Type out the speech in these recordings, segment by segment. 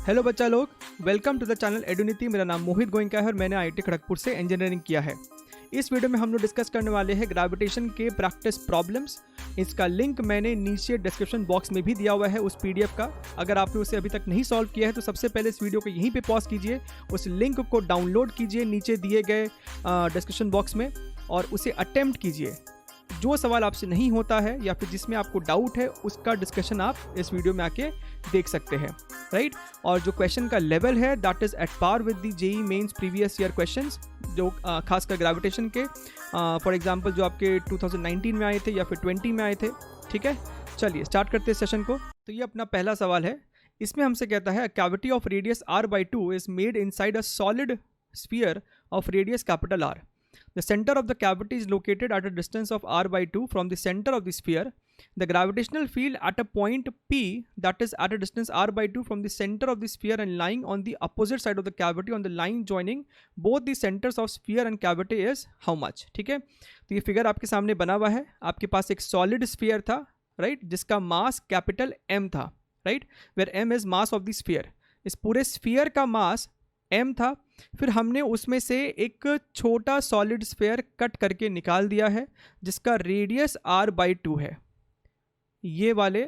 Hello बच्चा लोग, welcome to the channel एडुनिटी। मेरा नाम मोहित गोइंका है और मैंने आईआईटी खड़गपुर से इंजीनियरिंग किया है। इस वीडियो में हम लोग डिस्कस करने वाले हैं ग्रेविटेशन के प्रैक्टिस प्रॉब्लम्स। इसका लिंक मैंने नीचे डिस्क्रिप्शन बॉक्स में भी दिया हुआ है उस पीडीएफ का। अगर आपने उसे अभी तक नहीं सॉल्व किया है तो सबसे पहले इस वीडियो को यहीं पे पॉज कीजिए, उस लिंक को डाउनलोड कीजिए नीचे दिए गए डिस्क्रिप्शन बॉक्स में और उसे अटेम्प्ट कीजिए। जो सवाल आपसे नहीं होता है या फिर जिसमें आपको डाउट है उसका डिस्कशन आप इस वीडियो में आके देख सकते हैं, राइट। और जो क्वेश्चन का लेवल है that is at par with the JEE mains previous year questions, जो खासकर ग्रेविटेशन के फॉर एग्जांपल जो आपके 2019 में आए थे या फिर 20 में आए थे। ठीक है, चलिए स्टार्ट करते हैं सेशन को। तो ये अपना पहला सवाल है। इसमें हमसे कहता है cavity of radius r/2 is made inside a solid sphere of radius capital R. The center of the cavity is located at a distance of r/2 from the center of the sphere. The gravitational field at a point P that is at a distance r/2 from the center of the sphere and lying on the opposite side of the cavity on the line joining both the centers of sphere and cavity is how much? ठीक है, तो ये figure आपके सामने बना हुआ है। आपके पास एक सॉलिड स्फीयर था, राइट, जिसका मास कैपिटल M था, right, where M is mass of the sphere. इस पूरे स्फीयर का मास M था। फिर हमने उसमें से एक छोटा सॉलिड स्फीयर कट करके निकाल दिया है जिसका रेडियस r/2 है। ये वाले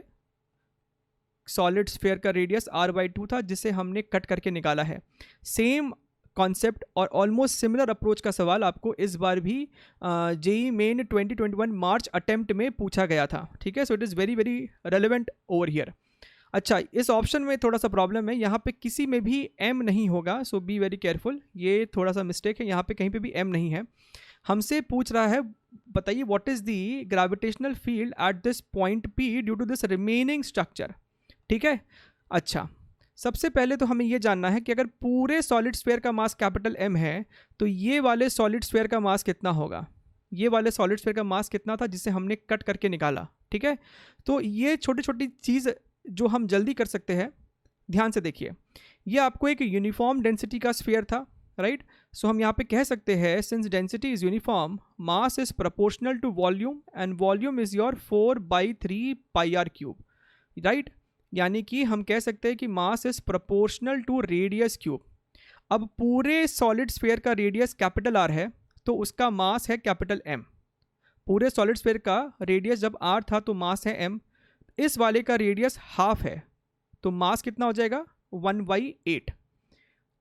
सॉलिड स्फीयर का रेडियस r/2 था जिसे हमने कट करके निकाला है। सेम कॉन्सेप्ट और ऑलमोस्ट सिमिलर अप्रोच का सवाल आपको इस बार भी जेईई मेन 2021 मार्च अटेम्प्ट में पूछा गया था। ठीक है, so it is very very relevant over here. अच्छा, इस ऑप्शन में थोड़ा सा प्रॉब्लम है, यहाँ पे किसी में भी M नहीं होगा, सो बी वेरी केयरफुल। ये थोड़ा सा मिस्टेक है, यहाँ पे कहीं पे भी M नहीं है। हमसे पूछ रहा है बताइए what is the gravitational field at this point P due to this remaining structure. ठीक है, अच्छा, सबसे पहले तो हमें ये जानना है कि अगर पूरे सॉलिड स्फीयर का मास कैपिटल M है तो ये वाले सॉलिड स्फीयर का मास कितना होगा। ये वाले सॉलिड स्फीयर का मास कितना था जिसे हमने कट करके निकाला। ठीक है, तो ये छोटी छोटी चीज़ जो हम जल्दी कर सकते हैं, ध्यान से देखिए। ये आपको एक यूनिफॉर्म डेंसिटी का स्फीयर था, राइट। सो हम यहाँ पे कह सकते हैं since density is uniform mass is proportional to volume and volume is your 4/3 πr³, right. यानी कि हम कह सकते हैं कि mass is proportional to radius cube. अब पूरे सॉलिड स्फीयर का रेडियस कैपिटल R है तो उसका मास है कैपिटल M। पूरे सॉलिड स्फीयर का रेडियस जब R था तो मास है M। इस वाले का रेडियस हाफ है तो मास कितना हो जाएगा 1/8।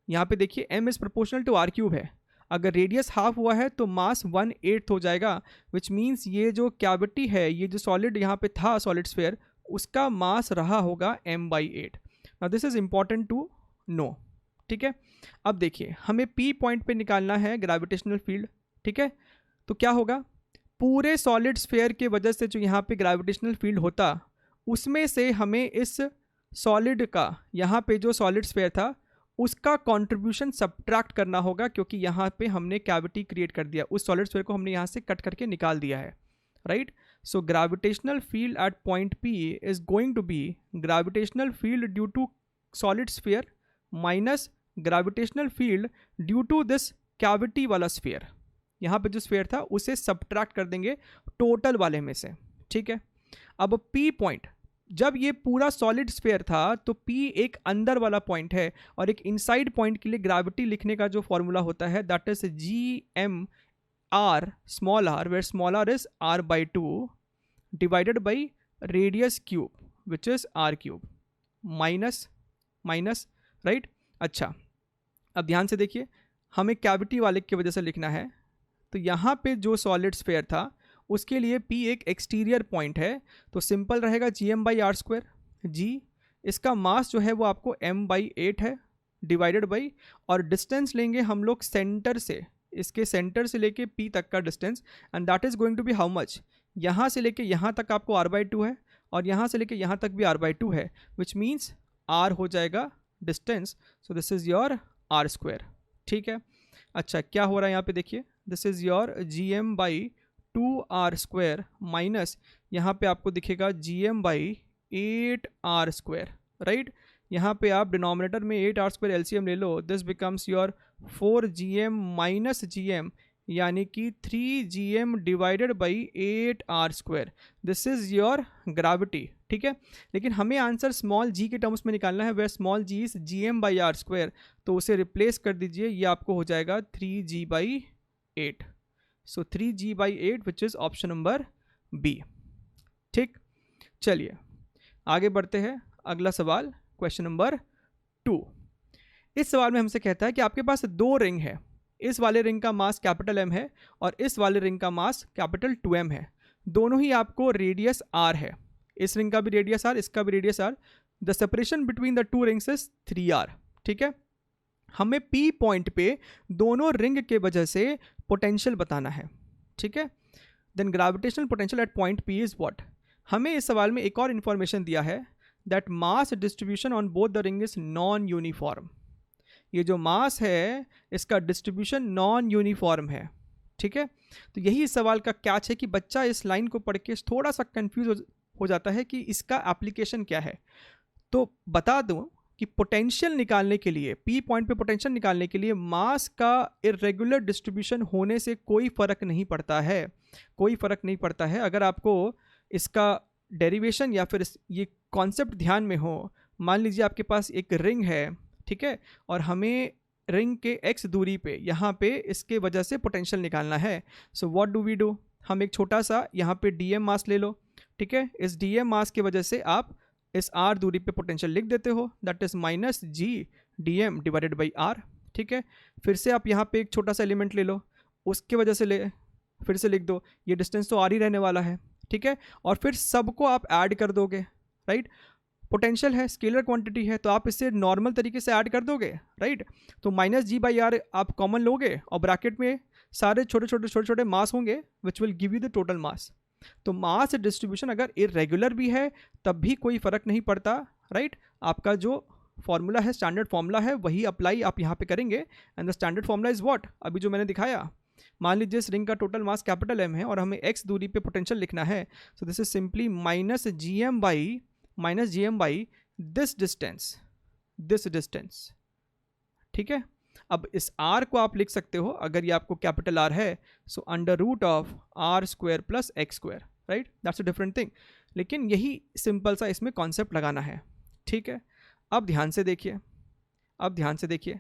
यहाँ पे देखिए M is proportional to r³ है। अगर रेडियस हाफ हुआ है तो मास 1/8 हो जाएगा, विच मीन्स ये जो कैविटी है, ये जो सॉलिड यहाँ पे था सॉलिड स्फीयर, उसका मास रहा होगा m/8। Now this is important to know. ठीक है, अब देखिए हमें P पॉइंट पे निकालना है ग्रेविटेशनल फील्ड। ठीक है, तो क्या होगा, पूरे सॉलिड स्फीयर के वजह से जो यहाँ पे ग्रेविटेशनल फील्ड होता उसमें से हमें इस सॉलिड का, यहाँ पे जो सॉलिड स्फीयर था उसका कंट्रीब्यूशन सब्ट्रैक्ट करना होगा, क्योंकि यहाँ पे हमने कैविटी क्रिएट कर दिया, उस सॉलिड स्फीयर को हमने यहाँ से कट करके निकाल दिया है, right. So gravitational field at point P is going to be gravitational field due to solid sphere minus gravitational field due to this cavity वाला स्फीयर। यहाँ पे जो स्फीयर था उसे सब्ट्रैक्ट कर देंगे टोटल वाले में से। ठीक है, अब P पॉइंट, जब ये पूरा सॉलिड स्फीयर था तो P एक अंदर वाला पॉइंट है और एक इनसाइड पॉइंट के लिए ग्रेविटी लिखने का जो फॉर्मूला होता है that is Gm(r) small r, where small r is r/2 divided by radius cube which is r³ minus minus, right. अच्छा, अब ध्यान से देखिए, हमें कैविटी वाले की वजह से लिखना है, तो यहाँ पे जो सॉलिड स्फीयर था उसके लिए P एक एक्सटीरियर पॉइंट है तो सिंपल रहेगा Gm/r²। G इसका मास जो है वो आपको m/8 है डिवाइडेड बाई, और डिस्टेंस लेंगे हम लोग सेंटर से, इसके सेंटर से लेके P तक का distance, and that is going to be how much. यहाँ से लेके यहाँ तक आपको r/2 है और यहाँ से लेके यहाँ तक भी r/2 है, विच मीन्स r हो जाएगा distance. So this is your r²। ठीक है, अच्छा क्या हो रहा है यहाँ पे देखिए, this is your Gm/2r² minus यहाँ पे आपको दिखेगा Gm/8r², राइट। यहाँ पे आप डिनोमिनेटर में 8r² एलसीएम ले लो, this becomes your 4Gm minus Gm यानी कि 3gm divided by 8r²। This is your gravity, ठीक है। लेकिन हमें आंसर स्मॉल g के टर्म्स में निकालना है, where small g is gm/r², तो उसे रिप्लेस कर दीजिए, ये आपको हो जाएगा 3g/8। So 3g/8 which is option number B, ठीक। चलिए आगे बढ़ते हैं, अगला सवाल क्वेश्चन नंबर 2। इस सवाल में हमसे कहता है कि आपके पास दो रिंग है, इस वाले रिंग का मास कैपिटल M है और इस वाले रिंग का मास कैपिटल 2M है। दोनों ही आपको रेडियस R है, इस रिंग का भी रेडियस R, इसका भी radius R। The separation between the two rings is 3R, ठीक है। हमें P पॉइंट पे दोनों रिंग के वजह से पोटेंशियल बताना है, ठीक है। Then gravitational potential at point P is what. हमें इस सवाल में एक और इन्फॉर्मेशन दिया है that mass distribution on both the ring is non uniform. ये जो मास है इसका डिस्ट्रीब्यूशन नॉन यूनिफॉर्म है, ठीक है। तो यही इस सवाल का कैच है कि बच्चा इस लाइन को पढ़ के थोड़ा सा कंफ्यूज हो जाता है कि इसका एप्लीकेशन क्या है। तो बता दूं कि पोटेंशियल निकालने के लिए, पी पॉइंट पे पोटेंशियल निकालने के लिए मास का इरेगुलर डिस्ट्रीब्यूशन होने से कोई फ़र्क नहीं पड़ता है, कोई फ़र्क नहीं पड़ता है। अगर आपको इसका डेरिवेशन या फिर ये कॉन्सेप्ट ध्यान में हो, मान लीजिए आपके पास एक रिंग है, ठीक है, और हमें रिंग के x दूरी पे यहाँ पे इसके वजह से पोटेंशियल निकालना है। So what do we do, हम एक छोटा सा यहाँ पे dm मास ले लो, ठीक है। इस dm मास की वजह से आप इस r दूरी पे पोटेंशियल लिख देते हो, that is -g dm divided by r, ठीक है। फिर से आप यहाँ पे एक छोटा सा एलिमेंट ले लो, उसके वजह से फिर से लिख दो, ये डिस्टेंस तो r ही रहने वाला है, ठीक है। और फिर सबको आप ऐड कर दोगे, राइट। पोटेंशियल है, स्केलर क्वांटिटी है, तो आप इसे नॉर्मल तरीके से ऐड कर दोगे, राइट। तो -g/r आप कॉमन लोगे और ब्रैकेट में सारे छोटे छोटे मास होंगे which will give you the total mass. तो मास डिस्ट्रीब्यूशन अगर इरेगुलर भी है तब भी कोई फ़र्क नहीं पड़ता, राइट। आपका जो फॉर्मूला है, स्टैंडर्ड फॉर्मूला है, वही अप्लाई आप यहाँ पे करेंगे। And the standard formula is what, अभी जो मैंने दिखाया। मान लीजिए इस रिंग का टोटल मास कैपिटल M है और हमें x दूरी पे पोटेंशियल लिखना है, so this is simply -gm by this distance, ठीक है। अब इस r को आप लिख सकते हो, अगर ये आपको कैपिटल R है, सो √r² plus x², right. That's a different thing, लेकिन यही सिंपल सा इसमें कॉन्सेप्ट लगाना है, ठीक है। अब ध्यान से देखिए,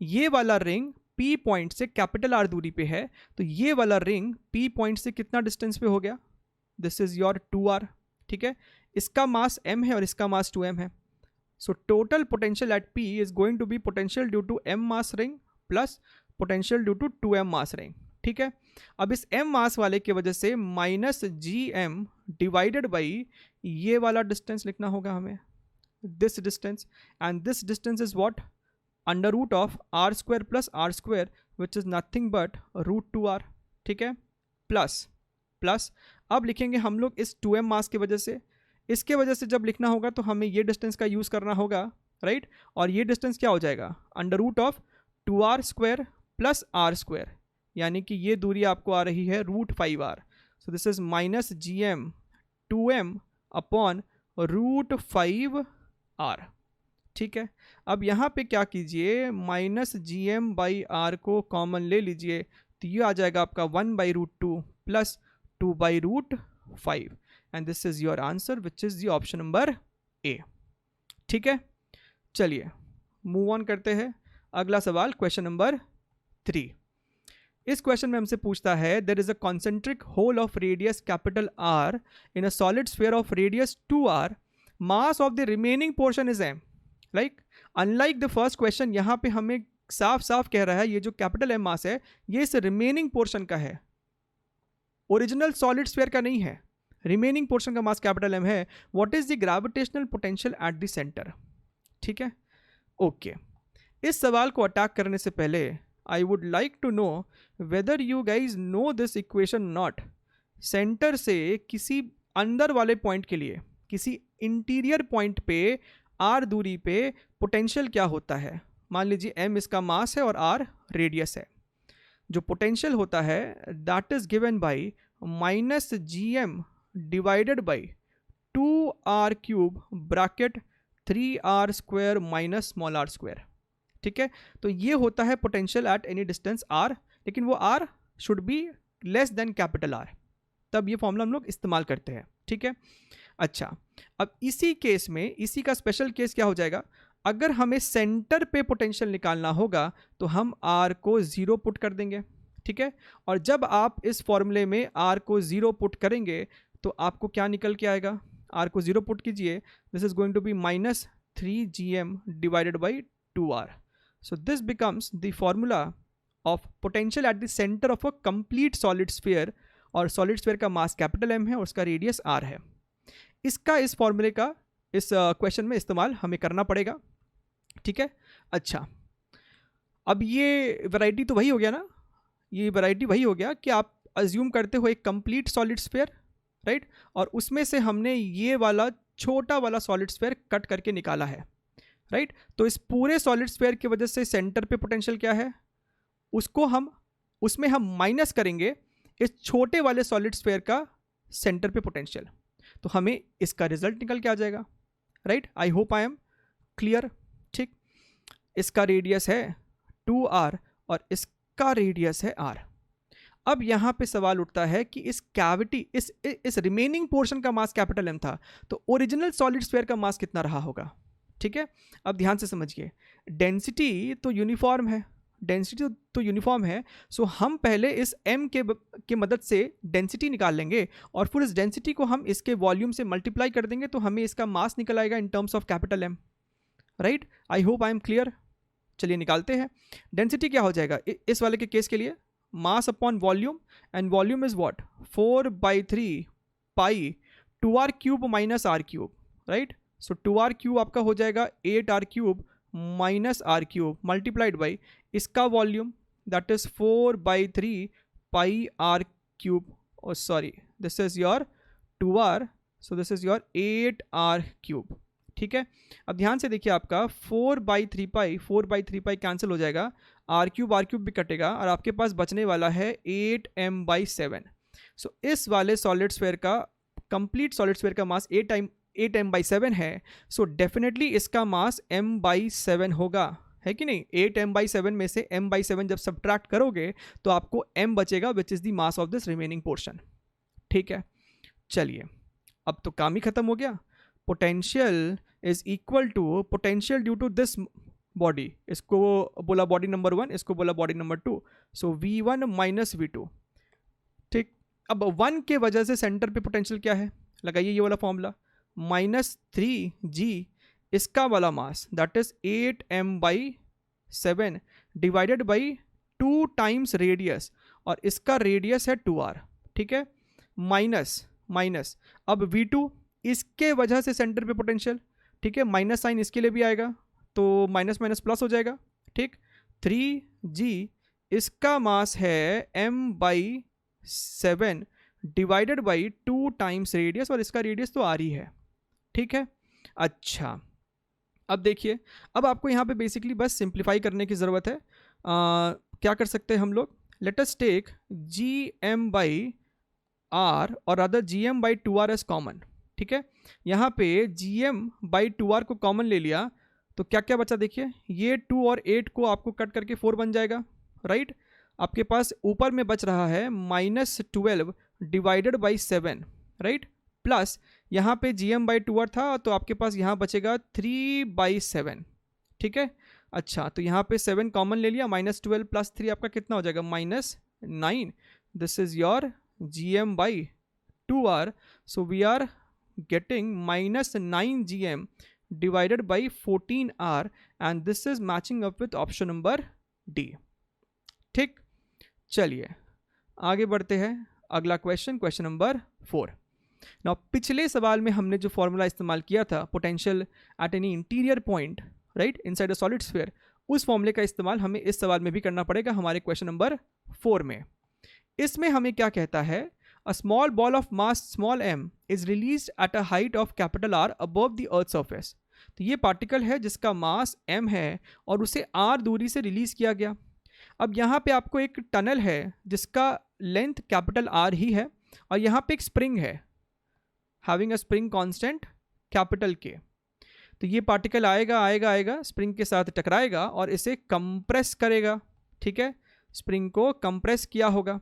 ये वाला रिंग P पॉइंट से कैपिटल R दूरी पे है, तो ये वाला रिंग P पॉइंट से कितना डिस्टेंस पे हो गया, दिस इज योर 2R, ठीक है। इसका मास M है और इसका मास 2M है। So total potential at P is going to be potential due to M mass ring plus potential due to 2M mass ring, ठीक है। अब इस M मास वाले की वजह से -gm डिवाइडेड बाई ये वाला डिस्टेंस लिखना होगा हमें, this distance, and this distance is what, √r² plus r² which is nothing but √2r, ठीक है। प्लस अब लिखेंगे हम लोग इस 2m मास की वजह से, इसके वजह से जब लिखना होगा तो हमें ये डिस्टेंस का यूज़ करना होगा, राइट। और ये डिस्टेंस क्या हो जाएगा, √2r² प्लस r², यानी कि ये दूरी आपको आ रही है √5r। So this is -gm 2m upon √5r, ठीक है। अब यहाँ पे क्या कीजिए, -gm/r को कॉमन ले लीजिए, तो ये आ जाएगा आपका 1/√2 plus 2/√5, and this is your answer which is the option number A, ठीक है। चलिए मूव ऑन करते हैं, अगला सवाल क्वेश्चन नंबर 3। इस क्वेश्चन में हमसे पूछता है, there is a concentric hole of radius capital R in a solid sphere of radius 2r, mass of the remaining portion is m। Like unlike the first question, यहाँ पे हमें साफ साफ कह रहा है ये जो कैपिटल M मास है ये इस रिमेनिंग पोर्शन का है, ओरिजिनल सॉलिड स्फीयर का नहीं है। रिमेनिंग पोर्शन का मास कैपिटल M है। What is the gravitational potential at the centre, ठीक है, ओके। इस सवाल को अटैक करने से पहले I would like to know whether you guys know this equation not. Center से किसी अंदर वाले पॉइंट के लिए, किसी इंटीरियर पॉइंट पे r दूरी पे पोटेंशियल क्या होता है। मान लीजिए m इसका मास है और r रेडियस है। जो पोटेंशियल होता है that is given by -gm divided by 2r³ bracket 3r² minus small r², ठीक है। तो ये होता है potential at any distance r, लेकिन वो r should be less than capital R, तब ये फॉर्मूला हम लोग इस्तेमाल करते हैं, ठीक है। अच्छा, अब इसी केस में इसी का स्पेशल केस क्या हो जाएगा, अगर हमें सेंटर पे पोटेंशियल निकालना होगा तो हम आर को 0 पुट कर देंगे, ठीक है। और जब आप इस फॉर्मूले में आर को 0 पुट करेंगे तो आपको क्या निकल के आएगा, आर को 0 पुट कीजिए, this is going to be -3gm divided by 2r। So this becomes the formula of potential at the centre of a complete solid sphere, और सॉलिड स्फीयर का मास कैपिटल M है और उसका radius r है। इसका इस फॉर्मूले का इस क्वेश्चन में इस्तेमाल हमें करना पड़ेगा, ठीक है। अच्छा, अब ये वैरायटी तो वही हो गया ना, ये वैरायटी वही हो गया कि आप अज्यूम करते हो एक कंप्लीट सॉलिड स्फीयर, राइट, और उसमें से हमने ये वाला छोटा वाला सॉलिड स्फीयर कट करके निकाला है, राइट। तो इस पूरे सॉलिड स्फीयर की वजह से सेंटर पे पोटेंशियल क्या है, उसमें हम माइनस करेंगे इस छोटे वाले सॉलिड स्फीयर का सेंटर पे पोटेंशियल, तो हमें इसका रिजल्ट निकल के आ जाएगा, right. I hope I am clear, ठीक। इसका रेडियस है 2r और इसका रेडियस है r। अब यहाँ पे सवाल उठता है कि इस कैविटी इस रिमेनिंग पोर्शन का मास कैपिटल M था, तो ओरिजिनल सॉलिड स्फीयर का मास कितना रहा होगा, ठीक है। अब ध्यान से समझिए, डेंसिटी तो यूनिफॉर्म है, सो हम पहले इस m के मदद से डेंसिटी निकाल लेंगे और फिर इस डेंसिटी को हम इसके वॉल्यूम से मल्टीप्लाई कर देंगे, तो हमें इसका मास निकल आएगा इन terms of capital M, right. I hope I am clear. चलिए निकालते हैं। डेंसिटी क्या हो जाएगा इस वाले के केस के लिए, mass upon volume, and volume is what 4/3 pi 2r³ minus r³, right. So 2r³ आपका हो जाएगा 8r³ minus r³ multiplied by इसका volume that is 4/3 pi r³, oh sorry this is your 2r, so this is your 8r³, ठीक है। अब ध्यान से देखिए, आपका 4/3 पाई कैंसिल हो जाएगा, r³ भी कटेगा और आपके पास बचने वाला है 8m/7। सो इस वाले सॉलिड स्फीयर का कंप्लीट सॉलिड स्फीयर का मास 8m/7 है, सो डेफिनेटली इसका मास m/7 होगा, है कि नहीं। 8m/7 में से m/7 जब सब्ट्रैक्ट करोगे तो आपको m बचेगा which is the mass of this remaining portion, ठीक है। चलिए, अब तो काम ही खत्म हो गया। Potential is equal to potential due to this body, इसको बोला बॉडी नंबर 1, इसको बोला बॉडी नंबर 2, सो v1 माइनस v2, ठीक। अब 1 के वजह से सेंटर पे पोटेंशियल क्या है, लगाइए ये वाला फॉर्मूला, -3g इसका वाला mass that is 8m/7 divided by 2 times radius, और इसका रेडियस है 2r, ठीक है, माइनस अब v2 इसके वजह से सेंटर पे पोटेंशियल, ठीक है, माइनस साइन इसके लिए भी आएगा तो माइनस माइनस प्लस हो जाएगा, ठीक। 3g इसका मास है m/7 divided by 2 times radius, और इसका रेडियस तो r ही है, ठीक है। अच्छा, अब देखिए, अब आपको यहाँ पे बेसिकली बस सिंप्लीफाई करने की ज़रूरत है। क्या कर सकते हैं हम लोग, लेट अस टेक gm/r और अदर gm/2r एज कॉमन, ठीक है। यहाँ पे gm/2r को कॉमन ले लिया तो क्या क्या बचा, देखिए ये 2 और 8 को आपको कट करके 4 बन जाएगा, राइट। आपके पास ऊपर में बच रहा है -12 डिवाइडेड बाई 7, राइट, प्लस यहाँ पे gm/2r था तो आपके पास यहाँ बचेगा 3/7, ठीक है। अच्छा, तो यहाँ पे 7 कॉमन ले लिया, -12 + 3 आपका कितना हो जाएगा, -9। This is your gm/2r, so we are getting -9 gm divided by 14r, and this is matching up with option number D, ठीक। चलिए आगे बढ़ते हैं, अगला क्वेश्चन नंबर 4। नाउ पिछले सवाल में हमने जो फॉर्मूला इस्तेमाल किया था, potential at any interior point right inside a solid sphere, उस फॉर्मूले का इस्तेमाल हमें इस सवाल में भी करना पड़ेगा हमारे क्वेश्चन नंबर 4 में। इसमें हमें क्या कहता है, A small ball of mass small m is released at a height of capital R above the earth surface। तो ये पार्टिकल है जिसका मास m है और उसे r दूरी से रिलीज किया गया। अब यहाँ पे आपको एक टनल है जिसका लेंथ कैपिटल R ही है और यहाँ पे एक स्प्रिंग है having a spring constant capital K। तो ये पार्टिकल आएगा स्प्रिंग के साथ टकराएगा और इसे कंप्रेस करेगा, ठीक है, स्प्रिंग को कंप्रेस किया होगा।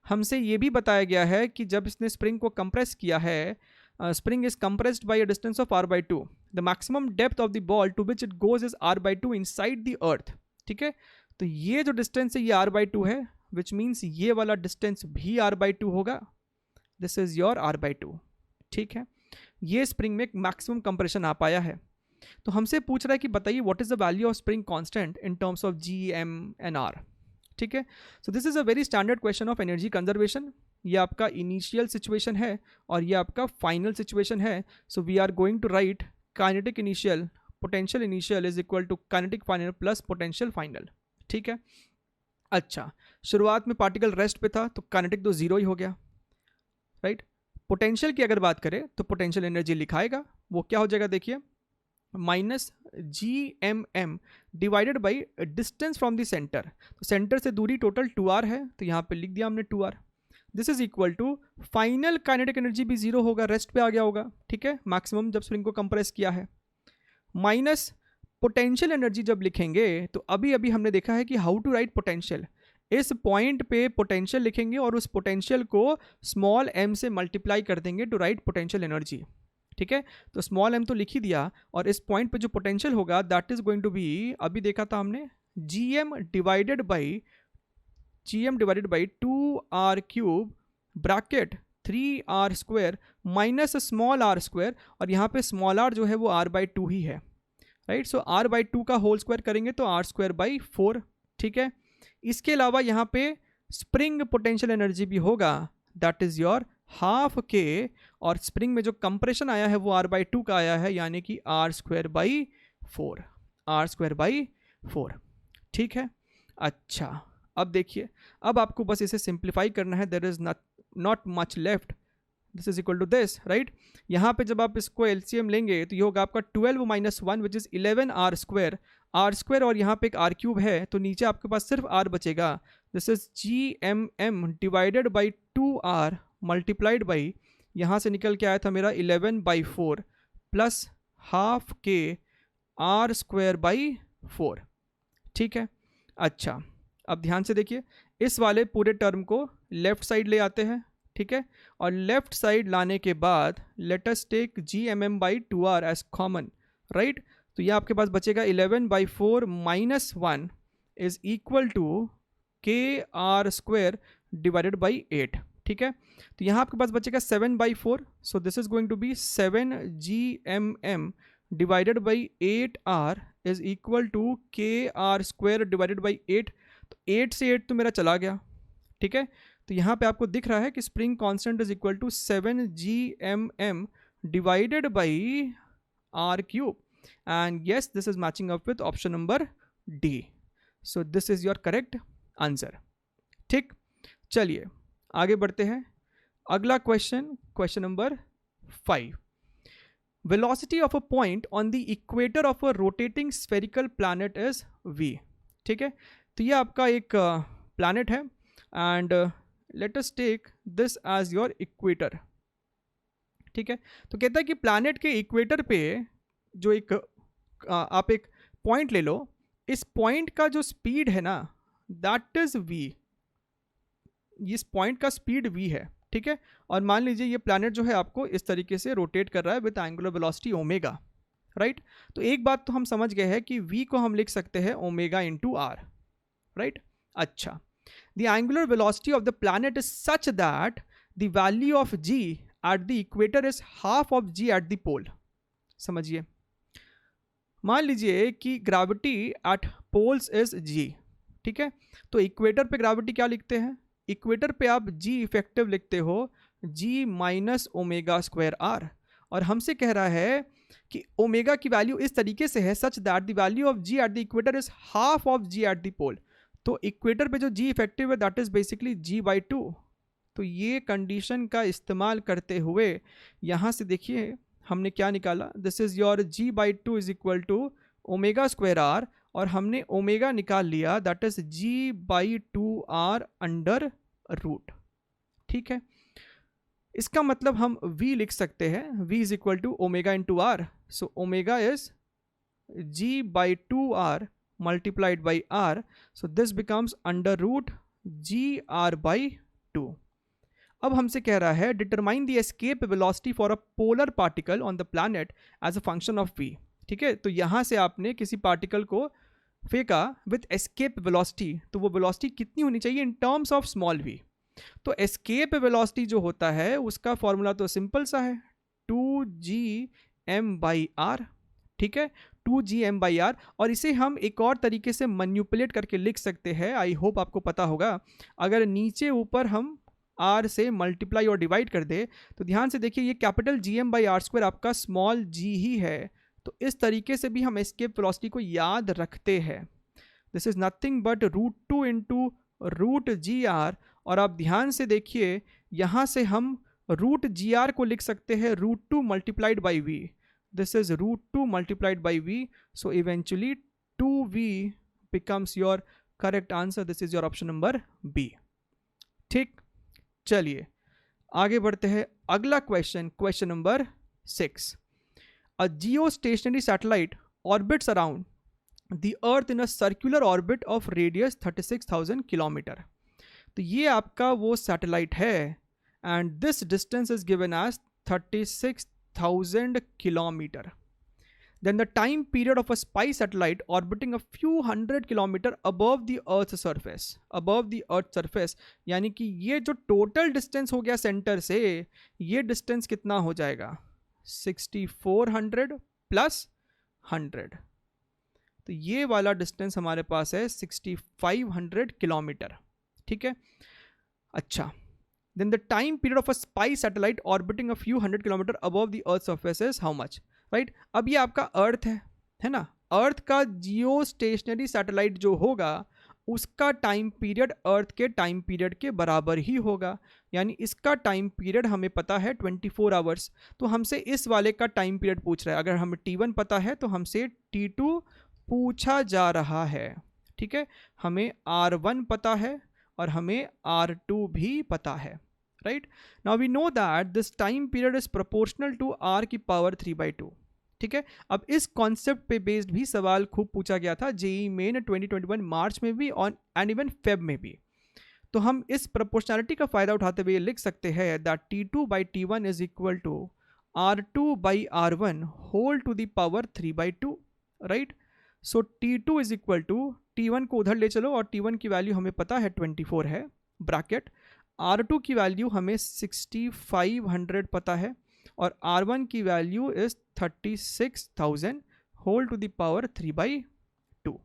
हमसे ये भी बताया गया है कि जब इसने स्प्रिंग को कंप्रेस किया है, spring is compressed by a distance of r/2, the maximum depth of the ball to which it goes is r/2 inside the earth. ठीक है, तो ये जो डिस्टेंस है ये r/2 है, विच मीन्स ये वाला डिस्टेंस भी r/2 होगा। This is your r/2। ठीक है, ये स्प्रिंग में मैक्सिमम कंप्रेशन आ पाया है। तो हमसे पूछ रहा है कि बताइए what is the value of spring constant in terms of G, M and R. ठीक है, so this is a very standard question of energy conservation. ये आपका इनिशियल सिचुएशन है और ये आपका फाइनल सिचुएशन है। So we are going to write kinetic initial potential initial is equal to kinetic final plus potential final. ठीक है, अच्छा, शुरुआत में पार्टिकल रेस्ट पे था तो काइनेटिक तो जीरो ही हो गया, राइट। पोटेंशियल की अगर बात करें तो पोटेंशियल एनर्जी लिखाएगा, वो क्या हो जाएगा देखिए, minus G M M divided by distance from the centre. तो सेंटर से दूरी टोटल 2r है, तो यहाँ पे लिख दिया हमने 2r। This is equal to final kinetic energy भी जीरो होगा, रेस्ट पे आ गया होगा। ठीक है, मैक्सिमम जब स्प्रिंग को कंप्रेस किया है, माइनस पोटेंशियल एनर्जी जब लिखेंगे तो अभी अभी हमने देखा है कि हाउ टू राइट पोटेंशियल। इस पॉइंट पे पोटेंशियल लिखेंगे और उस पोटेंशियल को स्मॉल m से मल्टीप्लाई कर देंगे टू राइट पोटेंशियल एनर्जी। ठीक है, तो स्मॉल m तो लिख ही दिया और इस पॉइंट पे जो पोटेंशियल होगा that is going to be, अभी देखा था हमने, gm divided by 2r³ bracket 3r² minus small r², और यहाँ पे स्मॉल r जो है वो r/2 ही है, राइट। सो r/2 का होल स्क्वायर करेंगे तो r²/4। ठीक है, इसके अलावा यहाँ पे स्प्रिंग पोटेंशियल एनर्जी भी होगा, that is your half k, और स्प्रिंग में जो कंप्रेशन आया है वो r/2 का आया है, यानी कि r²/4। ठीक है, अच्छा, अब देखिए, अब आपको बस इसे सिंप्लीफाई करना है, there is not much left, this is equal to this, right. यहाँ पे जब आप इसको एलसीएम लेंगे तो ये होगा आपका 12 - 1 विच इज 11r², और यहाँ पे एक r³ है तो नीचे आपके पास सिर्फ r बचेगा। This is gmm divided by 2r multiplied by, यहाँ से निकल के आया था मेरा 11/4 प्लस हाफ k r²/4। ठीक है, अच्छा, अब ध्यान से देखिए, इस वाले पूरे टर्म को लेफ्ट साइड ले आते हैं। ठीक है, और लेफ्ट साइड लाने के बाद let us take gmm/2r as common, right. तो ये आपके पास बचेगा 11/4 - 1 is equal to kr² divided by 8। ठीक है, तो यहाँ आपके पास बचेगा 7/4, so this is going to be 7 gmm divided by 8r is equal to kr² divided by 8। तो 8 से 8 तो मेरा चला गया। ठीक है, तो यहाँ पे आपको दिख रहा है कि spring constant is equal to 7 gmm divided by r³ and yes, this is matching up with option number D. So this is your correct answer. ठीक, चलिए आगे बढ़ते हैं। अगला question number 5। Velocity of a point on the equator of a rotating spherical planet is v। ठीक है, तो ये आपका एक planet है and let us take this as your equator। ठीक है, तो कहता है कि planet के equator पे जो एक आप एक पॉइंट ले लो, इस पॉइंट का जो स्पीड है ना दैट इज v, इस पॉइंट का स्पीड v है। ठीक है, और मान लीजिए ये प्लैनेट जो है आपको इस तरीके से रोटेट कर रहा है with angular velocity omega, right. तो एक बात तो हम समझ गए हैं कि v को हम लिख सकते हैं ओमेगा इंटू r, राइट। अच्छा, the angular velocity of the planet is such that the value of g at the equator is half of g at the pole. समझिए, मान लीजिए कि gravity at poles is g। ठीक है, तो equator पे gravity क्या लिखते हैं, इक्वेटर पे आप g इफेक्टिव लिखते हो g minus omega square r, और हमसे कह रहा है कि ओमेगा की वैल्यू इस तरीके से है such that the value of g at the equator is half of g at the pole. तो इक्वेटर पे जो g इफेक्टिव है दैट इज बेसिकली g/2। तो ये कंडीशन का इस्तेमाल करते हुए यहाँ से देखिए हमने क्या निकाला, this is your g/2 is equal to omega square r, और हमने ओमेगा निकाल लिया that is g/2r under root. ठीक है, इसका मतलब हम v लिख सकते हैं, v is equal to omega into r, so omega is g/2r multiplied by r, so this becomes under root gr/2। 2। अब हमसे कह रहा है determine the escape velocity for a polar particle on the planet as a function of v। ठीक है, तो यहाँ से आपने किसी पार्टिकल को फेंका विथ एस्केप वेलोसिटी, तो वो वेलोसिटी कितनी होनी चाहिए इन टर्म्स ऑफ स्मॉल v। तो एस्केप वेलोसिटी जो होता है उसका फॉर्मूला तो सिंपल सा है, 2gm/r। ठीक है, 2gm/r, और इसे हम एक और तरीके से मैनिपुलेट करके लिख सकते हैं, आई होप आपको पता होगा। अगर नीचे ऊपर हम r से मल्टीप्लाई और डिवाइड कर दे तो ध्यान से देखिए ये कैपिटल gm/r² आपका स्मॉल g ही है, तो इस तरीके से भी हम एस्केप वेलोसिटी को याद रखते हैं। This is nothing but √2 into √gr, और आप ध्यान से देखिए यहाँ से हम √gr को लिख सकते हैं √2 multiplied by v। This is √2 multiplied by v, so eventually 2v becomes your correct answer. This is your option number B. ठीक, चलिए आगे बढ़ते हैं। अगला question, question number 6। A geostationary satellite orbits around the earth in a circular orbit of radius 36,000 kilometre. तो ये आपका वो सैटेलाइट है and this distance is given as 36,000 kilometre. Then the time period of a spy satellite orbiting a few hundred kilometer above the Earth's surface, above the Earth's surface, यानी कि ये जो total distance हो गया centre से, ये distance कितना हो जाएगा 6400 प्लस 100, तो ये वाला डिस्टेंस हमारे पास है 6500 किलोमीटर। ठीक है, अच्छा, then the time period of a spy satellite orbiting a few hundred kilometer above the Earth's surface is how much? Right, अब ये आपका अर्थ है ना, अर्थ का जियो स्टेशनरी सैटेलाइट जो होगा उसका टाइम पीरियड अर्थ के टाइम पीरियड के बराबर ही होगा, यानी इसका टाइम पीरियड हमें पता है 24 आवर्स, तो हमसे इस वाले का टाइम पीरियड पूछ रहा है। अगर हमें T1 पता है तो हमसे T2 पूछा जा रहा है। ठीक है, हमें R1 पता है और हमें R2 भी पता है। Right, now we know that this time period is proportional to r की पावर 3/2। ठीक है, अब इस कॉन्सेप्ट पे बेस्ड भी सवाल खूब पूछा गया था जेईई मेन 2021 मार्च में भी और एंड इवन फेब में भी। तो हम इस प्रोपोर्शनलिटी का फायदा उठाते हुए लिख सकते हैं that T2/T1 is equal to R2/R1 whole to the power 3/2। Right, so T2 is equal to, T1 को उधर ले चलो और T1 की वैल्यू हमें पता है 24 है ब्रैकेट, R2 की वैल्यू हमें 6500 पता है और R1 की value is 36,000 whole to the power 3/2।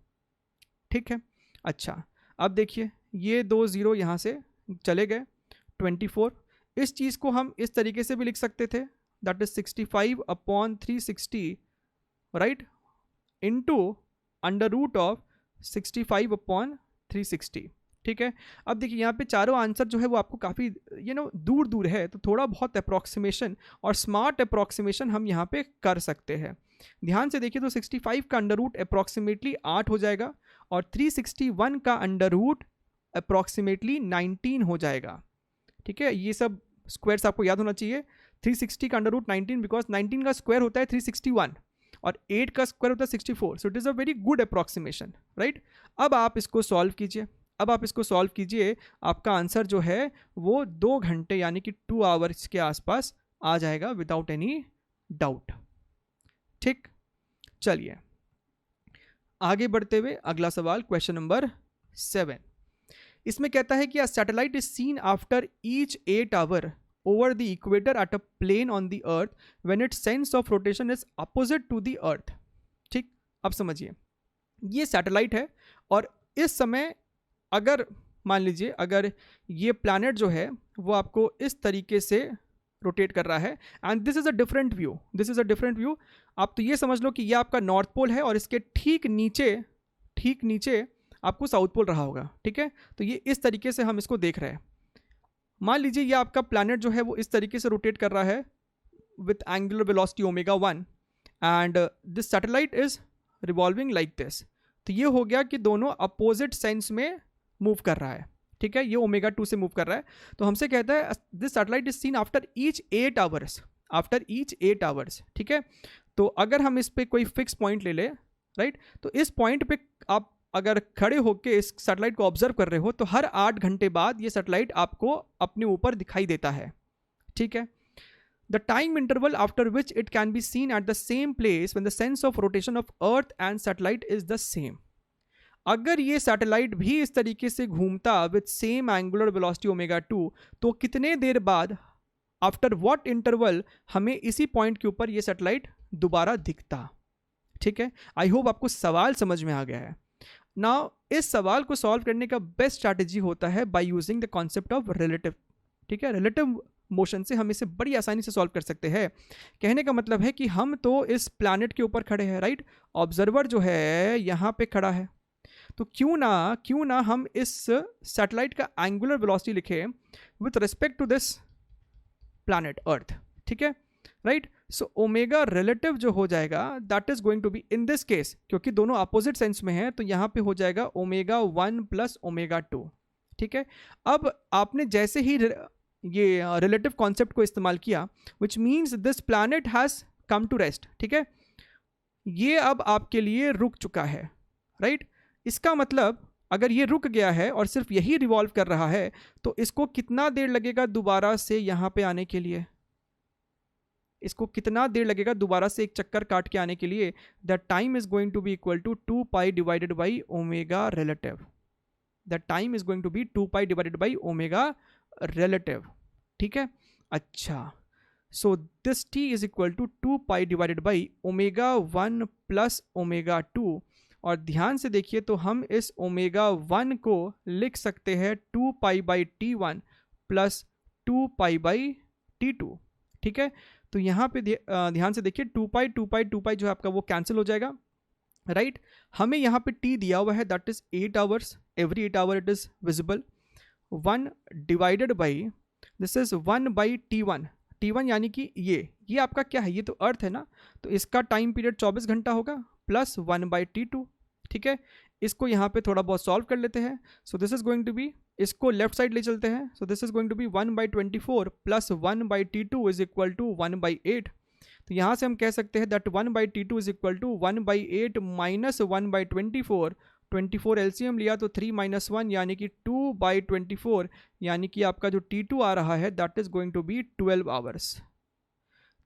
ठीक है, अच्छा, अब देखिए ये 2 0 यहाँ से चले गए, 24, इस चीज़ को हम इस तरीके से भी लिख सकते थे, दैट इज 65/360 राइट इनटू √65/360। ठीक है, अब देखिए यहाँ पे चारों आंसर जो है वो आपको काफ़ी दूर दूर है, तो थोड़ा बहुत अप्रॉक्सीमेशन और स्मार्ट अप्रॉक्सीमेशन हम यहाँ पे कर सकते हैं। ध्यान से देखिए तो 65 का अंडर रूट अप्रॉक्सीमेटली 8 हो जाएगा और 361 का अंडर रूट अप्रॉक्सीमेटली 19 हो जाएगा। ठीक है, ये सब स्क्वायर्स आपको याद होना चाहिए। 360 का अंडर रूट 19 बिकॉज 19 का स्क्वायर होता है 361 और 8 का स्क्वायर होता है 64, so it is a very good approximation. Right, अब आप इसको सॉल्व कीजिए, आपका आंसर जो है वो 2 घंटे यानी कि 2 आवर्स के आसपास आ जाएगा विदाउट एनी डाउट। ठीक, चलिए आगे बढ़ते हुए अगला सवाल, क्वेश्चन नंबर 7। इसमें कहता है कि a satellite is seen after each 8 hour over the equator at a plane on the earth when its sense of rotation is opposite to the earth. ठीक, अब समझिए ये सैटेलाइट है और इस समय अगर मान लीजिए अगर ये प्लैनेट जो है वो आपको इस तरीके से रोटेट कर रहा है and this is a different view, आप तो ये समझ लो कि ये आपका नॉर्थ पोल है और इसके ठीक नीचे आपको साउथ पोल रहा होगा। ठीक है, तो ये इस तरीके से हम इसको देख रहे हैं। मान लीजिए ये आपका प्लैनेट जो है वो इस तरीके से रोटेट कर रहा है with angular velocity ω1 and this satellite is revolving like this. तो ये हो गया कि दोनों अपोजिट सेंस में मूव कर रहा है। ठीक है, ये ω2 से मूव कर रहा है, तो हमसे कहता है this satellite is seen after each 8 hours. ठीक है, तो अगर हम इस पे कोई फिक्स पॉइंट ले ले राइट, तो इस पॉइंट पे आप अगर खड़े होकर इस सैटेलाइट को ऑब्जर्व कर रहे हो तो हर 8 घंटे बाद ये सैटेलाइट आपको अपने ऊपर दिखाई देता है, ठीक है। The time interval after which it can be seen at the same place when the sense of rotation of Earth and satellite is the same. अगर ये सैटेलाइट भी इस तरीके से घूमता with same angular velocity omega 2 तो कितने देर बाद, आफ्टर व्हाट इंटरवल, हमें इसी पॉइंट के ऊपर ये सैटेलाइट दोबारा दिखता, ठीक है। आई होप आपको सवाल समझ में आ गया है। नाउ इस सवाल को सॉल्व करने का बेस्ट स्ट्रैटेजी होता है by using the concept of relative, ठीक है। रिलेटिव मोशन से हम इसे बड़ी आसानी से सॉल्व कर सकते हैं। कहने का मतलब है कि हम तो इस प्लैनेट के ऊपर खड़े हैं, राइट। ऑब्जर्वर जो है यहाँ पे खड़ा है, तो क्यों ना हम इस सैटेलाइट का एंगुलर वेलोसिटी लिखें with respect to this planet earth, ठीक है, राइट। सो ओमेगा रिलेटिव जो हो जाएगा that is going to be in this case, क्योंकि दोनों अपोजिट सेंस में है, तो यहाँ पे हो जाएगा ओमेगा 1 प्लस ओमेगा 2, ठीक है। अब आपने जैसे ही ये रिलेटिव कॉन्सेप्ट को इस्तेमाल किया, which means this planet has come to rest, ठीक है। ये अब आपके लिए रुक चुका है, राइट। इसका मतलब अगर ये रुक गया है और सिर्फ यही रिवॉल्व कर रहा है तो इसको कितना देर लगेगा दोबारा से यहाँ पे आने के लिए, इसको कितना देर लगेगा दोबारा से एक चक्कर काट के आने के लिए। The time is going to be equal to 2 pi divided by omega relative. The time is going to be 2 pi divided by omega relative, ठीक है। अच्छा, so this t is equal to 2 pi divided by omega 1 plus omega 2, और ध्यान से देखिए तो हम इस ओमेगा 1 को लिख सकते हैं 2 pi by T1 plus 2 pi by T2, ठीक है। तो यहाँ पे ध्यान से देखिए 2 पाई जो है आपका वो कैंसिल हो जाएगा, राइट। हमें यहाँ पे t दिया हुआ है that is 8 hours, every 8 hour it is visible. 1 divided by this is 1 by T1 यानी कि ये आपका क्या है, ये तो अर्थ है ना, तो इसका टाइम पीरियड 24 घंटा होगा, प्लस 1 बाई T2, ठीक है। इसको यहाँ पे थोड़ा बहुत सॉल्व कर लेते हैं। So this is going to be, इसको लेफ्ट साइड ले चलते हैं, so this is going to be 1 by 24 plus 1 by T2 is equal to 1 by 8। तो यहाँ से हम कह सकते हैं that 1 by T2 is equal to 1 by 8 minus 1 by 24 LCM लिया तो 3 माइनस 1 यानी कि 2 बाई 24, यानी कि आपका जो T2 आ रहा है that is going to be 12 hours.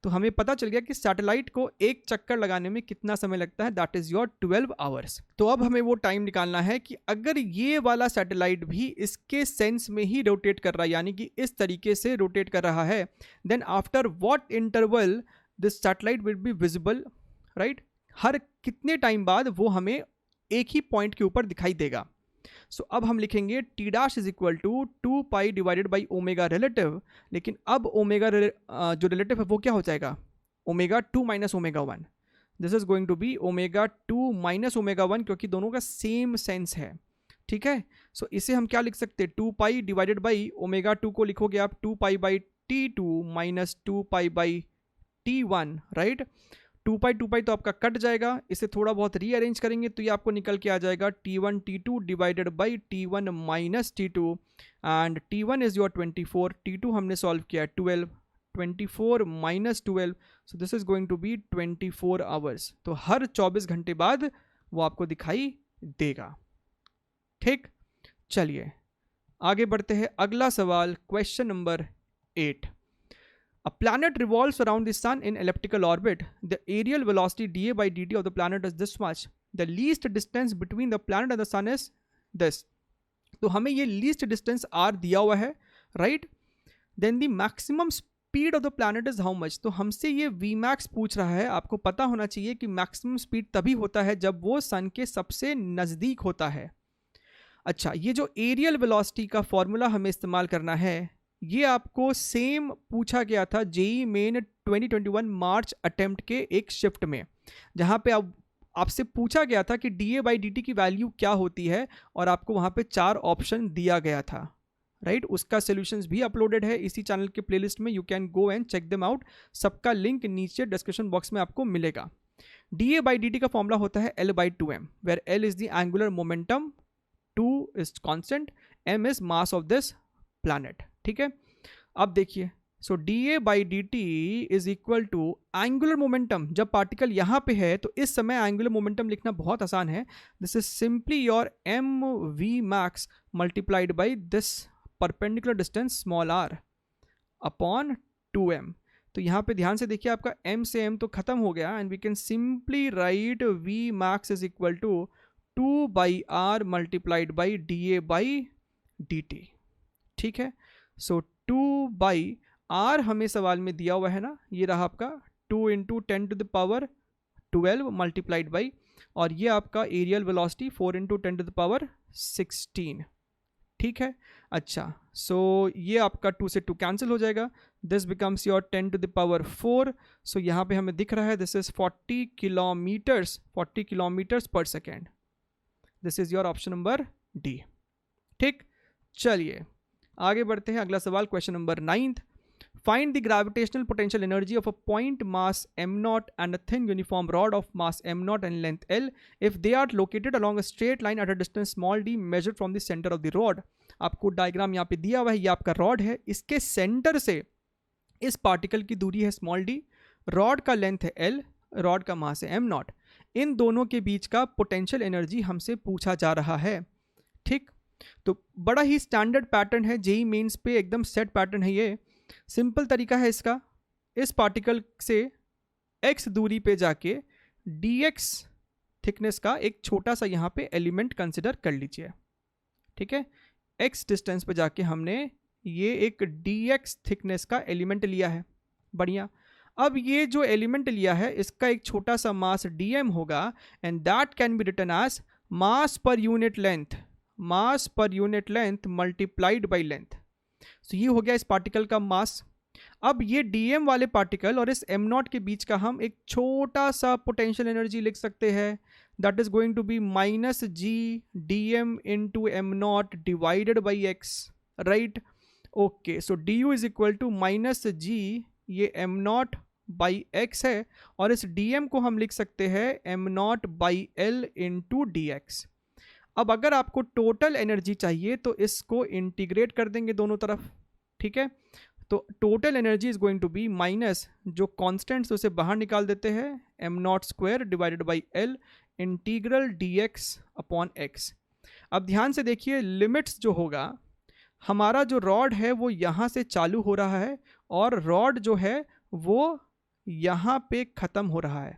तो हमें पता चल गया कि सैटेलाइट को एक चक्कर लगाने में कितना समय लगता है, दैट इज योर 12 आवर्स। तो अब हमें वो टाइम निकालना है कि अगर ये वाला सैटेलाइट भी इसके सेंस में ही रोटेट कर रहा है, यानी कि इस तरीके से रोटेट कर रहा है, then after what interval this satellite will be visible, right. हर कितने टाइम बाद वो हमें एक ही पॉइंट के ऊपर दिखाई देगा। सो अब हम लिखेंगे T dash is equal to 2 pi divided by omega relative, लेकिन अब ओमेगा जो रिलेटिव है वो क्या हो जाएगा, omega 2 minus omega 1। This is going to be omega 2 minus omega 1, क्योंकि दोनों का सेम सेंस है, ठीक है। सो इसे हम क्या लिख सकते हैं, 2 पाई डिवाइडेड बाई ओमेगा 2 को लिखोगे आप 2 pi by T2 minus 2 pi by T1, right. 2 पाई तो आपका कट जाएगा, इसे थोड़ा बहुत रीअरेंज करेंगे तो ये आपको निकल के आ जाएगा T1 T2 divided by T1 minus T2, and T1 is your 24, T2 हमने सॉल्व किया 12, 24 minus 12, so this is going to be 24 hours. तो हर 24 घंटे बाद वो आपको दिखाई देगा, ठीक। चलिए आगे बढ़ते हैं, अगला सवाल, question number 8। A planet revolves around the sun in elliptical orbit. The aerial velocity dA by dt of the planet is this much. The least distance between the planet and the sun is this. तो हमें ये least distance r दिया हुआ है, right? Then the maximum speed of the planet is how much? तो हमसे ये Vmax पूछ रहा है। आपको पता होना चाहिए कि maximum speed तभी होता है जब वो sun के सबसे नज़दीक होता है। अच्छा, ये जो aerial velocity का फॉर्मूला हमें इस्तेमाल करना है, ये आपको सेम पूछा गया था जेईई मेन 2021 मार्च अटेम्प्ट के एक शिफ्ट में, जहाँ पे आपसे पूछा गया था कि dA बाई dt की वैल्यू क्या होती है, और आपको वहाँ पे 4 ऑप्शन दिया गया था, राइट। उसका सॉल्यूशंस भी अपलोडेड है इसी चैनल के प्लेलिस्ट में, you can go and check them out. सबका लिंक नीचे डिस्क्रिप्शन बॉक्स में आपको मिलेगा। dA बाई dt का फॉर्मूला होता है L by 2m, where L is the angular momentum, 2 is constant, m is mass of this planet, ठीक है। अब देखिए so dA/dt is equal to angular momentum. जब पार्टिकल यहाँ पे है तो इस समय एंगुलर मोमेंटम लिखना बहुत आसान है। This is simply your mv max multiplied by this perpendicular distance small r upon 2m। तो यहाँ पे ध्यान से देखिए, आपका m से m तो खत्म हो गया and we can simply write v max is equal to 2/r multiplied by dA/dt। ठीक है, सो 2/r हमें सवाल में दिया हुआ है ना, ये रहा आपका 2 × 10⁻12 मल्टीप्लाइड बाई, और ये आपका एरियल वेलोसिटी 4 × 10⁻16। ठीक है, अच्छा, सो ये आपका 2 से 2 कैंसिल हो जाएगा, दिस बिकम्स योर 10⁴। सो यहाँ पे हमें दिख रहा है this is 40 kilometres per second. This is your option number D. ठीक, चलिए आगे बढ़ते हैं। अगला सवाल, question number 9th। Find the gravitational potential energy of a point mass m0 and a thin uniform rod of mass m0 and length l if they are located along a straight line at a distance small d measured from the centre of the rod. आपको diagram यहाँ पे दिया हुआ है, ये आपका rod है, इसके सेंटर से इस पार्टिकल की दूरी है स्मॉल d, रॉड का लेंथ है l, रॉड का मास है m0। इन दोनों के बीच का पोटेंशियल एनर्जी हमसे पूछा जा रहा है। ठीक, तो बड़ा ही स्टैंडर्ड पैटर्न है, जेई मेंस पे एकदम सेट पैटर्न है। ये सिंपल तरीका है इसका, इस पार्टिकल से x दूरी पे जाके dx थिकनेस का एक छोटा सा यहाँ पे एलिमेंट कंसिडर कर लीजिए। ठीक है, x डिस्टेंस पे जाके हमने ये एक dx थिकनेस का एलिमेंट लिया है। बढ़िया, अब ये जो एलिमेंट लिया है इसका एक छोटा सा मास dm होगा and that can be written as mass per unit length multiplied by length. तो ये हो गया इस पार्टिकल का मास। अब ये dm वाले पार्टिकल और इस m0 के बीच का हम एक छोटा सा पोटेंशियल एनर्जी लिख सकते हैं, that is going to be -g dm into m0 divided by x, right. Okay, so du is equal to -g, ये m0 बाई x है, और इस dm को हम लिख सकते हैं m0 by l into dx। अब अगर आपको टोटल एनर्जी चाहिए तो इसको इंटीग्रेट कर देंगे दोनों तरफ। ठीक है, तो total energy is going to be minus जो कॉन्स्टेंट्स उसे बाहर निकाल देते हैं, m0² divided by l integral dx upon x। अब ध्यान से देखिए, लिमिट्स जो होगा, हमारा जो रॉड है वो यहाँ से चालू हो रहा है और रॉड जो है वो यहाँ पे ख़त्म हो रहा है।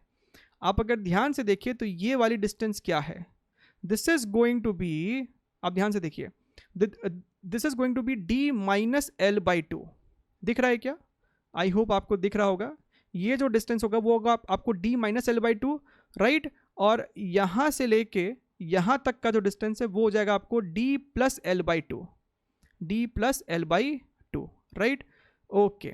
आप अगर ध्यान से देखिए तो ये वाली डिस्टेंस क्या है, this is going to be, आप ध्यान से देखिए, this is going to be d-l/2। दिख रहा है क्या? आई होप आपको दिख रहा होगा। ये जो डिस्टेंस होगा वो होगा आपको d-l/2, राइट, और यहाँ से लेके यहाँ तक का जो डिस्टेंस है वो हो जाएगा आपको d+l/2, right. Okay,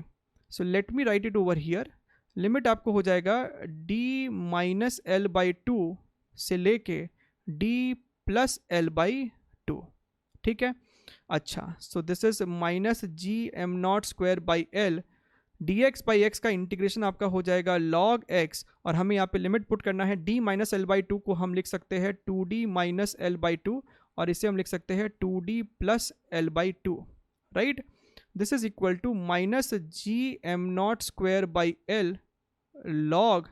so let me right it over here. Limit आपको हो जाएगा d-l/2 से लेके d+l/2। ठीक है, अच्छा, so this is -g m0² by l, dx by x का इंटीग्रेशन आपका हो जाएगा log x, और हमें यहाँ पे लिमिट पुट करना है d-l/2 को हम लिख सकते हैं 2d-l/2, और इसे हम लिख सकते हैं 2d+l/2, right. This is equal to -g m0² by l log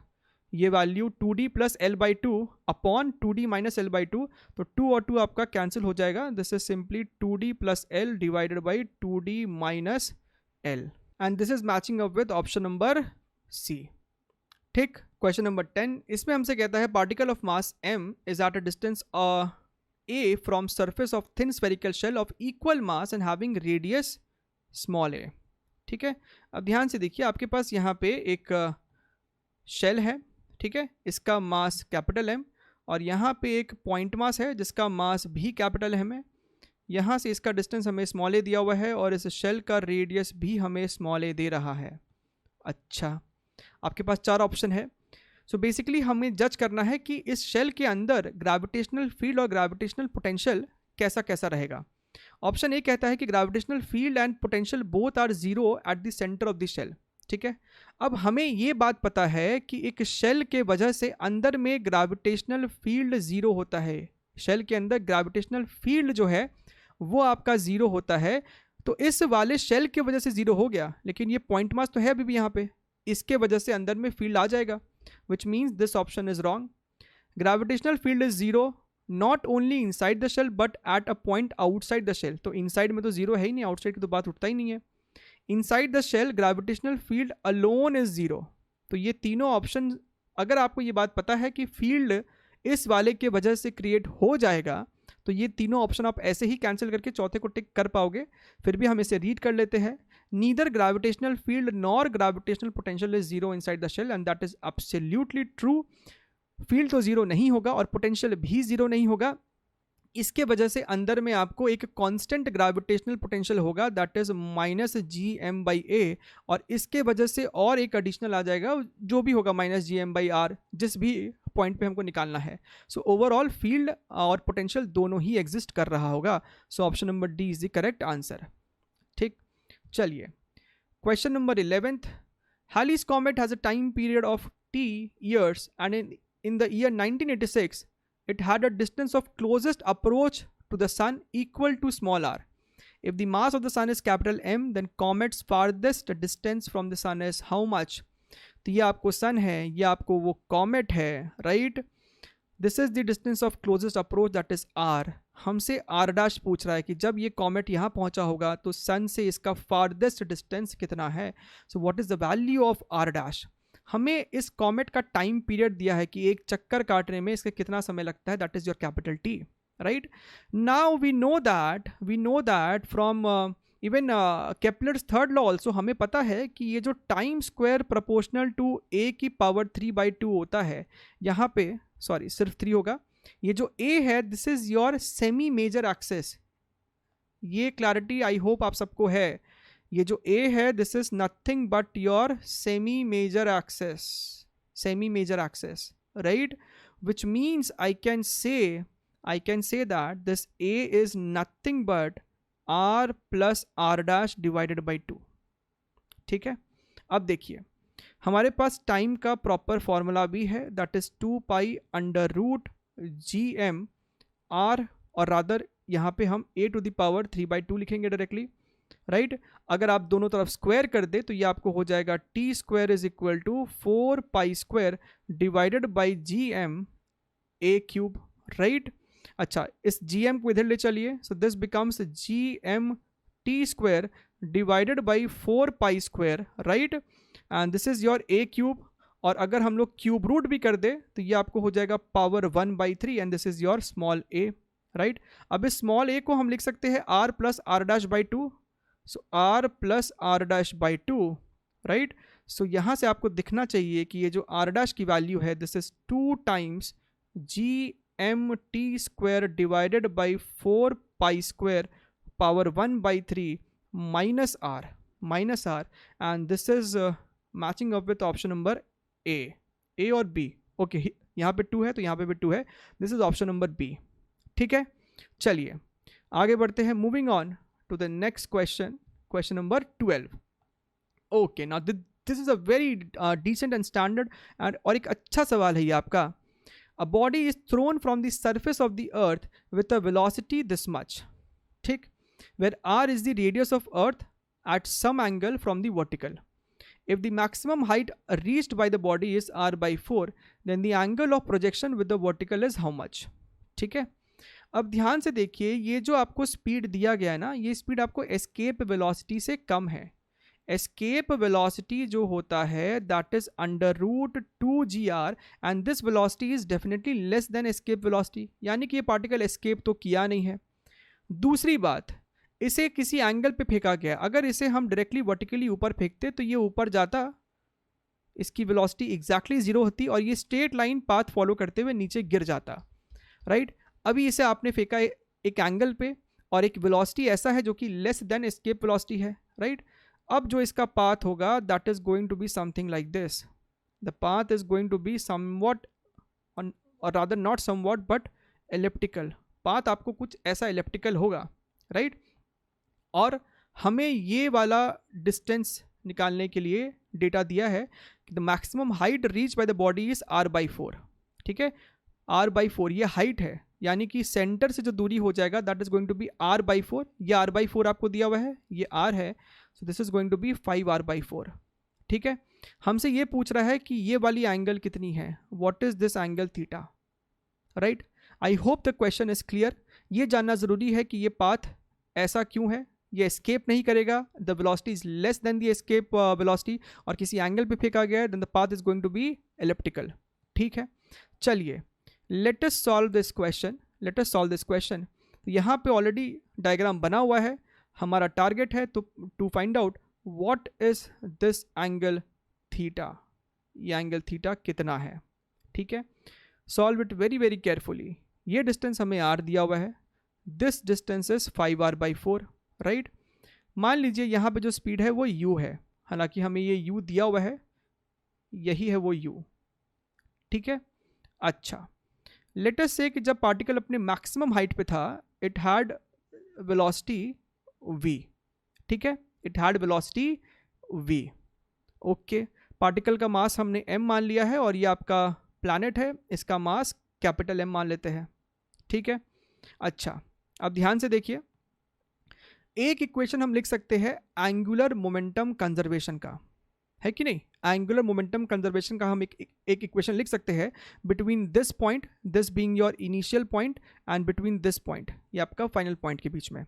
ये वैल्यू 2d+l/2 अपॉन 2d-l/2, तो 2 और 2 आपका कैंसिल हो जाएगा। This is simply 2d+l divided by 2d-l, and this is matching up with option number C. ठीक, question number 10, इसमें हमसे कहता है particle of mass m is at a distance a from surface of thin spherical shell of equal mass and having radius small a। ठीक है, अब ध्यान से देखिए, आपके पास यहाँ पे एक शेल है, ठीक है, इसका मास कैपिटल M, और यहाँ पे एक पॉइंट मास है जिसका मास भी कैपिटल M है। यहाँ से इसका डिस्टेंस हमें स्मॉल a दिया हुआ है और इस शेल का रेडियस भी हमें स्मॉल a दे रहा है। अच्छा, आपके पास 4 ऑप्शन है। सो बेसिकली हमें जज करना है कि इस शेल के अंदर ग्रेविटेशनल फील्ड और ग्रेविटेशनल पोटेंशियल कैसा कैसा रहेगा। ऑप्शन ए कहता है कि gravitational field and potential both are 0 at the centre of the shell. ठीक है, अब हमें ये बात पता है कि एक शेल के वजह से अंदर में ग्रेविटेशनल फील्ड 0 होता है। शेल के अंदर ग्रेविटेशनल फील्ड जो है वो आपका 0 होता है। तो इस वाले शेल की वजह से जीरो हो गया, लेकिन ये पॉइंट मास तो है अभी भी यहाँ पे, इसके वजह से अंदर में फील्ड आ जाएगा, which means this option is wrong. Gravitational field is zero not only inside the shell but at a point outside the shell. तो इनसाइड में तो जीरो है ही नहीं, आउटसाइड की तो बात उठता ही नहीं है। Inside the shell gravitational field alone is zero. तो ये तीनों ऑप्शन, अगर आपको ये बात पता है कि फील्ड इस वाले के वजह से क्रिएट हो जाएगा, तो ये तीनों ऑप्शन आप ऐसे ही कैंसिल करके चौथे को टिक कर पाओगे। फिर भी हम इसे रीड कर लेते हैं, neither gravitational field nor gravitational potential is zero inside the shell, and that is absolutely true. Field तो जीरो नहीं होगा और पोटेंशियल भी जीरो नहीं होगा, इसके वजह से अंदर में आपको एक कांस्टेंट ग्रेविटेशनल पोटेंशियल होगा, दैट इज -gm/a, और इसके वजह से और एक एडिशनल आ जाएगा जो भी होगा -gm/r, जिस भी पॉइंट पे हमको निकालना है। सो ओवरऑल फील्ड और पोटेंशियल दोनों ही एग्जिस्ट कर रहा होगा। सो option number D is the correct answer. ठीक, चलिए question number 11th, Halley's comet has a time period of t years, and in the year 1986 it had a distance of closest approach to the sun equal to small r. If the mass of the sun is capital M, then comet's farthest distance from the sun is how much? तो ये आपको सन है, ये आपको वो comet है, right. This is the distance of closest approach, that is R. हमसे R dash पूछ रहा है कि जब ये कॉमेट यहाँ पहुँचा होगा तो सन से इसका फारदेस्ट डिस्टेंस कितना है। So what is the value of R dash. हमें इस कॉमेट का टाइम पीरियड दिया है कि एक चक्कर काटने में इसका कितना समय लगता है, that is your capital T, right. Now we know that from even Kepler's third law also, हमें पता है कि ये जो time square proportional to a की पावर 3/2 होता है, यहाँ पे सॉरी सिर्फ 3 होगा, ये जो a है this is your semi major axis. ये क्लैरिटी आई होप आप सबको है। ये जो a है this is nothing but your semi major axis, right, which means I can say that this a is nothing but r plus r dash divided by 2। ठीक है, अब देखिए हमारे पास टाइम का प्रॉपर फॉर्मूला भी है, दैट इज 2π√gm r, और rather यहाँ पे हम a to the power 3/2 लिखेंगे डायरेक्टली, राइट। अगर आप दोनों तरफ स्क्वायर कर दे तो ये आपको हो जाएगा t square is equal to 4π² divided by gm a³, right. अच्छा, इस gm को इधर ले चलिए, so this becomes gm t square divided by 4π², right, and this is your a³। और अगर हम लोग क्यूब रूट भी कर दे तो ये आपको हो जाएगा power 1/3, and this is your small a, right. अब इस स्मॉल a को हम लिख सकते हैं r plus r dash by 2, so r plus r dash by 2, right. So यहाँ से आपको दिखना चाहिए कि ये जो r डैश की वैल्यू है this is 2 times gm t square divided by 4π² power 1/3 minus r, and this is matching up with option number a और b। ओके, यहाँ पे 2 है तो यहाँ पे भी 2 है, this is option number b। ठीक है, चलिए आगे बढ़ते हैं, moving on to the next question, question number 12। Okay, now this is a very decent and standard and और एक अच्छा सवाल है ये आपका। A body is thrown from the surface of the earth with a velocity this much, ठीक, where r is the radius of earth at some angle from the vertical. If the maximum height reached by the body is r/4, then the angle of projection with the vertical is how much? ठीक है, अब ध्यान से देखिए, ये जो आपको speed दिया गया है ना, ये स्पीड आपको एस्केप वेलोसिटी से कम है। एस्केप वेलोसिटी जो होता है that is √2gr, and this velocity is definitely less than escape velocity, यानी कि ये पार्टिकल एस्केप तो किया नहीं है। दूसरी बात, इसे किसी एंगल पे फेंका गया, अगर इसे हम डायरेक्टली वर्टिकली ऊपर फेंकते तो ये ऊपर जाता, इसकी वेलोसिटी एग्जैक्टली 0 होती और ये स्ट्रेट लाइन पाथ फॉलो करते हुए नीचे गिर जाता, राइट। अभी इसे आपने फेंका एक एंगल पे और एक वेलोसिटी ऐसा है जो कि लेस देन एस्केप वेलोसिटी है, राइट। अब जो इसका पाथ होगा that is going to be something like this, the path is going to be somewhat और rather not somewhat but elliptical, path आपको कुछ ऐसा एलिप्टिकल होगा, राइट। और हमें ये वाला डिस्टेंस निकालने के लिए डेटा दिया है कि the maximum height reach by the body is r/4, ठीक है, r/4 ये हाइट है, यानी कि सेंटर से जो दूरी हो जाएगा that is going to be r/4। ये r/4 आपको दिया हुआ है, ये r है, so this is going to be 5r/4। ठीक है, हमसे ये पूछ रहा है कि ये वाली एंगल कितनी है, what is this angle theta, right. I hope the question is clear. ये जानना ज़रूरी है कि ये पाथ ऐसा क्यों है, ये एस्केप नहीं करेगा, the velocity is less than the escape velocity, और किसी एंगल पे फेंका गया है, then the path is going to be elliptical. ठीक है, चलिए let us solve this question. यहाँ पे ऑलरेडी डायग्राम बना हुआ है, हमारा टारगेट है तो to find out what is this angle theta, ये एंगल थीटा कितना है। ठीक है, solve it very very carefully. ये डिस्टेंस हमें r दिया हुआ है, this distance is 5r/4, right. मान लीजिए यहाँ पे जो स्पीड है वो u है, हालांकि हमें ये u दिया हुआ है, यही है वो u। ठीक है, अच्छा लेट अस से कि जब पार्टिकल अपने मैक्सिमम हाइट पे था इट हैड वेलोसिटी v। ठीक है, it had velocity v। Okay, particle का मास हमने m मान लिया है और ये आपका प्लैनेट है, इसका मास कैपिटल M मान लेते हैं। ठीक है, अच्छा अब ध्यान से देखिए, एक इक्वेशन हम लिख सकते हैं एंगुलर मोमेंटम कंजर्वेशन का, है कि नहीं। एंगुलर मोमेंटम कंजर्वेशन का हम एक इक्वेशन लिख सकते हैं between this point, this being your initial point, and between this point, ये आपका फाइनल पॉइंट के बीच में।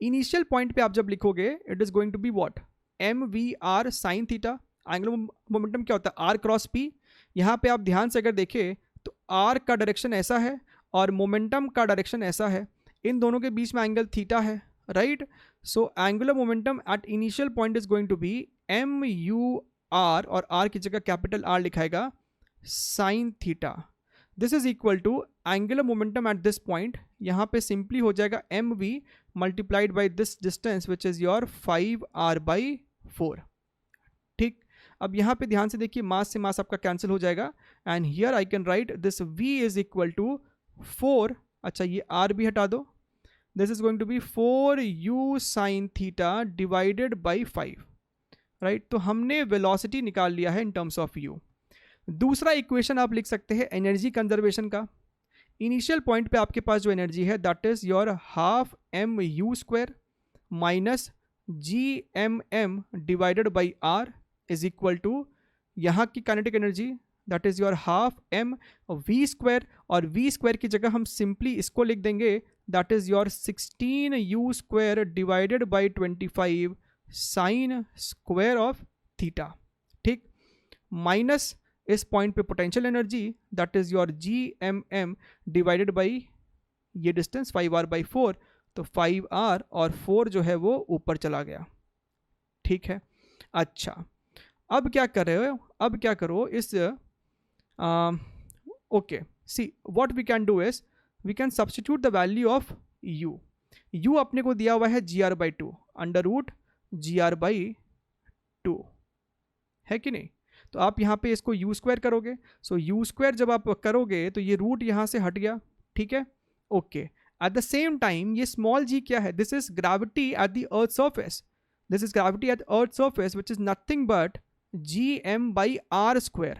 इनिशियल पॉइंट पे आप जब लिखोगे it is going to be what, mv/r sin थीटा। एंगुलर मोमेंटम क्या होता है, r क्रॉस p। यहाँ पे आप ध्यान से अगर देखें तो r का डायरेक्शन ऐसा है और मोमेंटम का डायरेक्शन ऐसा है, इन दोनों के बीच में एंगल थीटा है, right. So angular momentum at initial point is going to be mu r, और r की जगह कैपिटल R लिखाएगा sine theta. This is equal to angular momentum at this point, यहाँ पे सिंपली हो जाएगा mv multiplied by this distance which is your 5r/4। ठीक, अब यहाँ पे ध्यान से देखिए, मास से मास आपका कैंसिल हो जाएगा, and here I can write this v is equal to 4। अच्छा ये r भी हटा दो, this is going to be 4u sine theta divided by 5, right. तो हमने वेलोसिटी निकाल लिया है इन टर्म्स ऑफ u। दूसरा इक्वेशन आप लिख सकते हैं एनर्जी कंजर्वेशन का। इनिशियल पॉइंट पे आपके पास जो एनर्जी है that is your half mu² minus gmm divided by r is equal to यहाँ की kinetic energy that is your half mv², और v² की जगह हम सिंपली इसको लिख देंगे that is your 16u² divided by 25 sign square of theta. ठीक, माइनस इस पॉइंट पे potential energy that is your gmm divided by ये डिस्टेंस 5r/4, तो 5r और 4 जो है वो ऊपर चला गया। ठीक है, अच्छा अब क्या कर रहे हो, अब क्या करो इस okay, see what we can do is we can substitute the value of u अपने को दिया हुआ है gr/2 अंडर रूट gr/2, है कि नहीं। तो आप यहाँ पे इसको u² करोगे, सो u² जब आप करोगे तो ये रूट यहाँ से हट गया। ठीक है, okay. At the same time ये स्मॉल g क्या है, this is gravity at the earth surface, this is gravity eight earth surface which is nothing but gm/r²।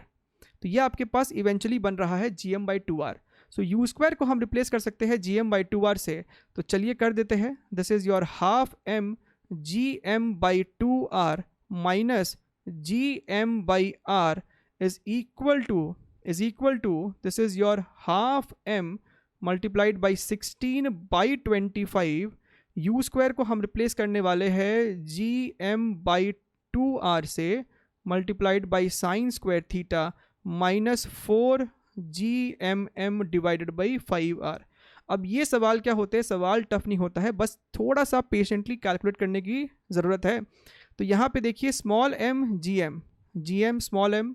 तो ये आपके पास इवेंचुअली बन रहा है gm/2r। सो u² को हम रिप्लेस कर सकते हैं gm/2r से, तो चलिए कर देते हैं। This is your half m gm/2r minus gm/r is equal to this is your half m multiplied by 16/25। u² को हम रिप्लेस करने वाले हैं gm/2r से multiplied by sine square theta minus 4 gmm divided by 5r। अब ये सवाल क्या होते हैं, सवाल टफ नहीं होता है, बस थोड़ा सा पेशेंटली कैलकुलेट करने की ज़रूरत है। तो यहाँ पे देखिए small m gm small m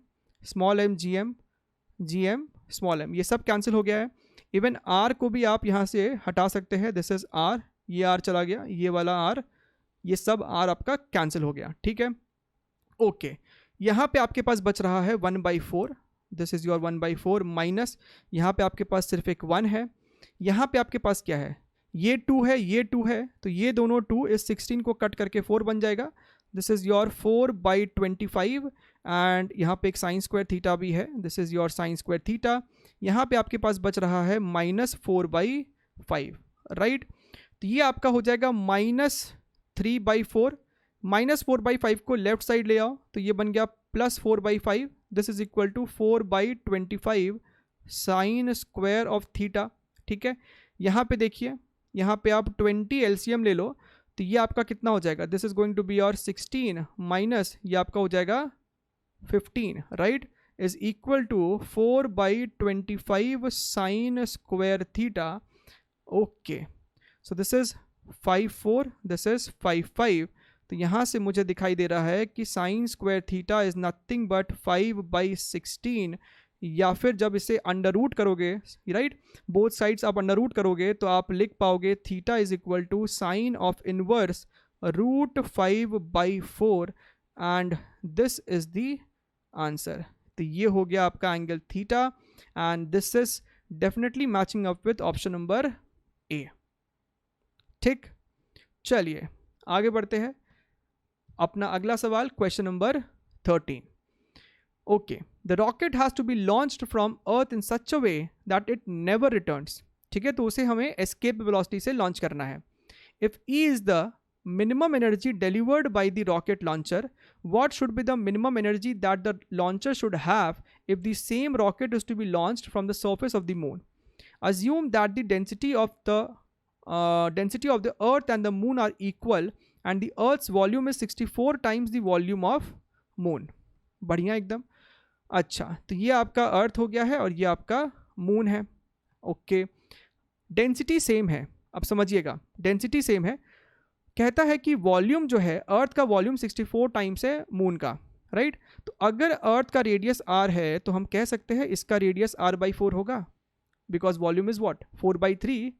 gm small m, ये सब कैंसिल हो गया है। इवन r को भी आप यहाँ से हटा सकते हैं, दिस इज r, ये r चला गया, ये वाला r, ये सब r आपका कैंसिल हो गया। ठीक है, ओके। यहाँ पे आपके पास बच रहा है 1/4, दिस इज योर 1/4 माइनस यहाँ पे आपके पास सिर्फ एक 1 है, यहाँ पे आपके पास क्या है, ये 2 है, ये 2 है, तो ये दोनों 2 इस 16 को कट करके 4 बन जाएगा। दिस इज योर 4/25 एंड यहाँ पे एक साइन स्क्वायर थीटा भी है, this is your sign square theta. यहाँ पे आपके पास बच रहा है -4/5, राइट। तो ये आपका हो जाएगा -3/4, -4/5 को लेफ्ट साइड ले आओ तो ये बन गया +4/5, this is equal to 4/25 sine square of theta, ठीक है। यहाँ पे देखिए, यहाँ पे आप 20 एलसीएम ले लो तो ये आपका कितना हो जाएगा, this is going to be your 16 minus ये आपका हो जाएगा 15, right, is equal to 4/25 sine square theta. Okay, so this is 5/4, this is 5/5। तो यहाँ से मुझे दिखाई दे रहा है कि sine square theta is nothing but 5/16, या फिर जब इसे अंडर रूट करोगे, राइट, बोथ साइड्स आप अंडर रूट करोगे तो आप लिख पाओगे theta is equal to sine of inverse √5/4 and this is the answer. तो ये हो गया आपका angle theta and this is definitely matching up with option number A. ठीक, चलिए आगे बढ़ते हैं। अपना अगला सवाल, question number 13। Okay, the rocket has to be launched from earth in such a way that it never returns. ठीक है, तो उसे हमें एस्केप वेलोसिटी से लॉन्च करना है। If E is the minimum energy delivered by the rocket launcher, what should be the minimum energy that the launcher should have if the same rocket is to be launched from the surface of the moon? Assume that the density of the earth and the moon are equal and the earth's volume is 64 times the volume of moon. बढ़िया एकदम। अच्छा, तो ये आपका अर्थ हो गया है और ये आपका मून है। ओके, डेंसिटी सेम है। अब समझिएगा, डेंसिटी सेम है, कहता है कि वॉल्यूम जो है, अर्थ का वॉल्यूम 64 टाइम्स है मून का, राइट। तो अगर अर्थ का रेडियस r है तो हम कह सकते हैं इसका रेडियस r/4 होगा, because volume is what 4/3